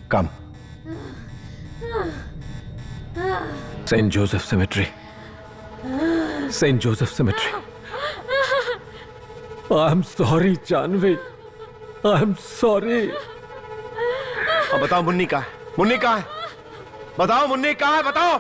Come. St. Joseph Cemetery. St. Joseph Cemetery. I'm sorry, Janvi. I'm sorry. अब बताओ मुन्नी कहाँ है? मुन्नी कहाँ है? बताओ मुन्नी कहाँ है? बताओ।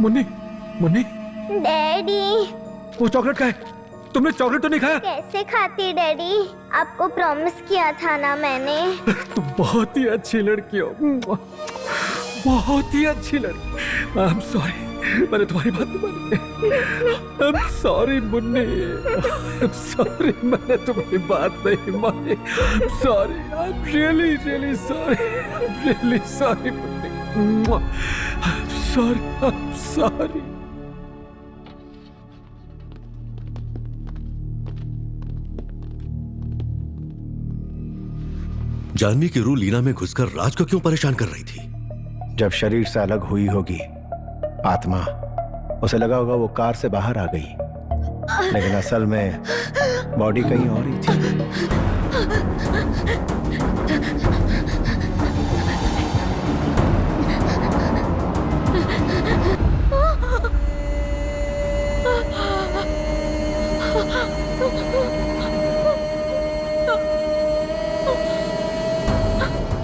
मुन्नी, मुन्नी, डैडी, वो चॉकलेट का है। तुमने चॉकलेट तो नहीं खाया? कैसे खाती डैडी? आपको प्रॉमिस किया था ना मैंने। तुम बहुत ही अच्छी लड़की हो, बहुत ही अच्छी लड़की। आई एम सॉरी, मैंने तुम्हारी बात नहीं मानी। I am sorry Munni, I am sorry, मैंने तुम्हारी बात नहीं मानी। I am sorry, I am really really sorry, I am really sorry Munni. I am sorry, I am sorry. Janvi की रूह लीना में घुसकर राज को क्यों परेशान कर रही थी? जब शरीर से अलग हुई होगी आत्मा, उसे लगा होगा वो कार से बाहर आ गई, लेकिन असल में बॉडी कहीं और ही थी।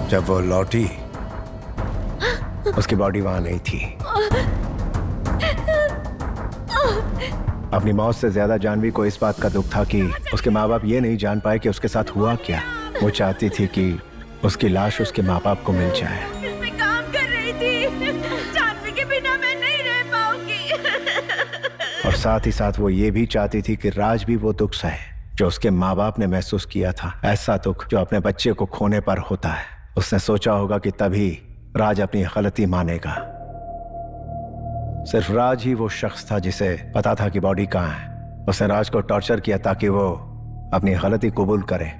जब वो लौटी, उसकी बॉडी वहां नहीं थी। अपनी मौत से ज्यादा जानवी को इस बात का दुख था कि उसके माँ बाप ये नहीं जान पाए कि उसके साथ हुआ क्या। वो चाहती थी कि उसकी लाश उसके माँ बाप को मिल जाए। इसमें काम कर रही थी। जानवी के बिना मैं नहीं रह पाऊंगी। और साथ ही साथ वो ये भी चाहती थी कि राज भी वो दुख सहे जो उसके माँ बाप ने महसूस किया था। ऐसा दुख जो अपने बच्चे को खोने पर होता है। उसने सोचा होगा कि तभी राज अपनी गलती मानेगा। सिर्फ राज ही वो शख्स था जिसे पता था कि बॉडी कहाँ है। उसने राज को टॉर्चर किया ताकि वो अपनी गलती कबूल करे।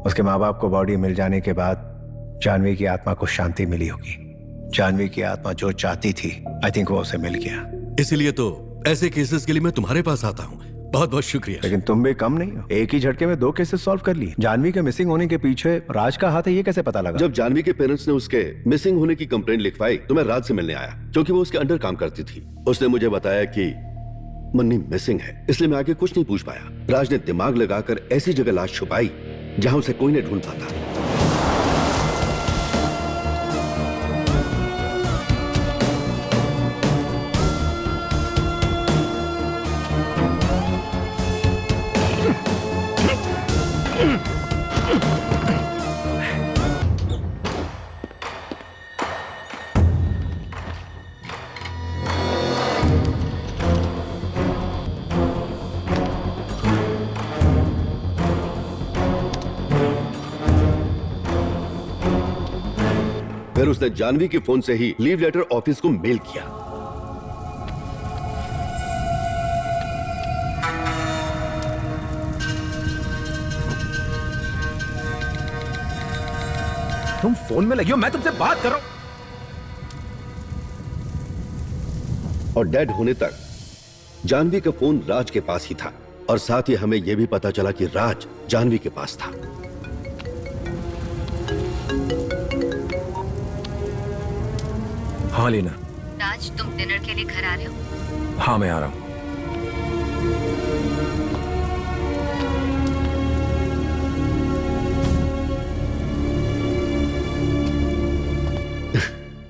उसके माँ बाप को बॉडी मिल जाने के बाद जानवी की आत्मा को शांति मिली होगी। जानवी की आत्मा जो चाहती थी, आई थिंक वो उसे मिल गया। इसीलिए तो ऐसे केसेस के लिए मैं तुम्हारे पास आता हूँ। बहुत बहुत शुक्रिया। लेकिन तुम भी कम नहीं हो, एक ही झटके में 2 केसेस सॉल्व कर लिए। जानवी के मिसिंग होने के पीछे राज का हाथ है, ये कैसे पता लगा? जब जानवी के पेरेंट्स ने उसके मिसिंग होने की कंप्लेंट लिखवाई तो मैं राज से मिलने आया, क्योंकि वो उसके अंडर काम करती थी। उसने मुझे बताया कि मुन्नी मिसिंग है, इसलिए मैं आगे कुछ नहीं पूछ पाया। राज ने दिमाग लगाकर ऐसी जगह लाश छुपाई जहां उसे कोई नहीं ढूंढ पाता। फिर उसने जानवी के फोन से ही लीव लेटर ऑफिस को मेल किया। तुम फोन में लगी हो, मैं तुमसे बात कर रहा हूं। और डेड होने तक जानवी का फोन राज के पास ही था, और साथ ही हमें यह भी पता चला कि राज जानवी के पास था। हाँ लीना। राज, तुम डिनर के लिए घर आ रहे हो? हाँ मैं आ रहा हूं।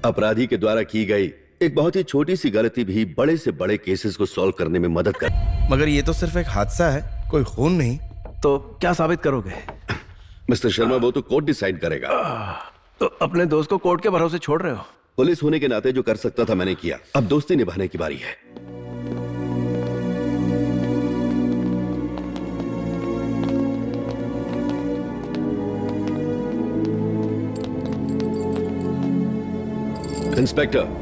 अपराधी के द्वारा की गई एक बहुत ही छोटी सी गलती भी बड़े से बड़े केसेस को सॉल्व करने में मदद कर। मगर ये तो सिर्फ एक हादसा है, कोई खून नहीं। तो क्या साबित करोगे? मिस्टर शर्मा, वो तो कोर्ट डिसाइड करेगा। तो अपने दोस्त को कोर्ट के भरोसे छोड़ रहे हो? पुलिस होने के नाते जो कर सकता था मैंने किया, अब दोस्ती निभाने की बारी है। इंस्पेक्टर,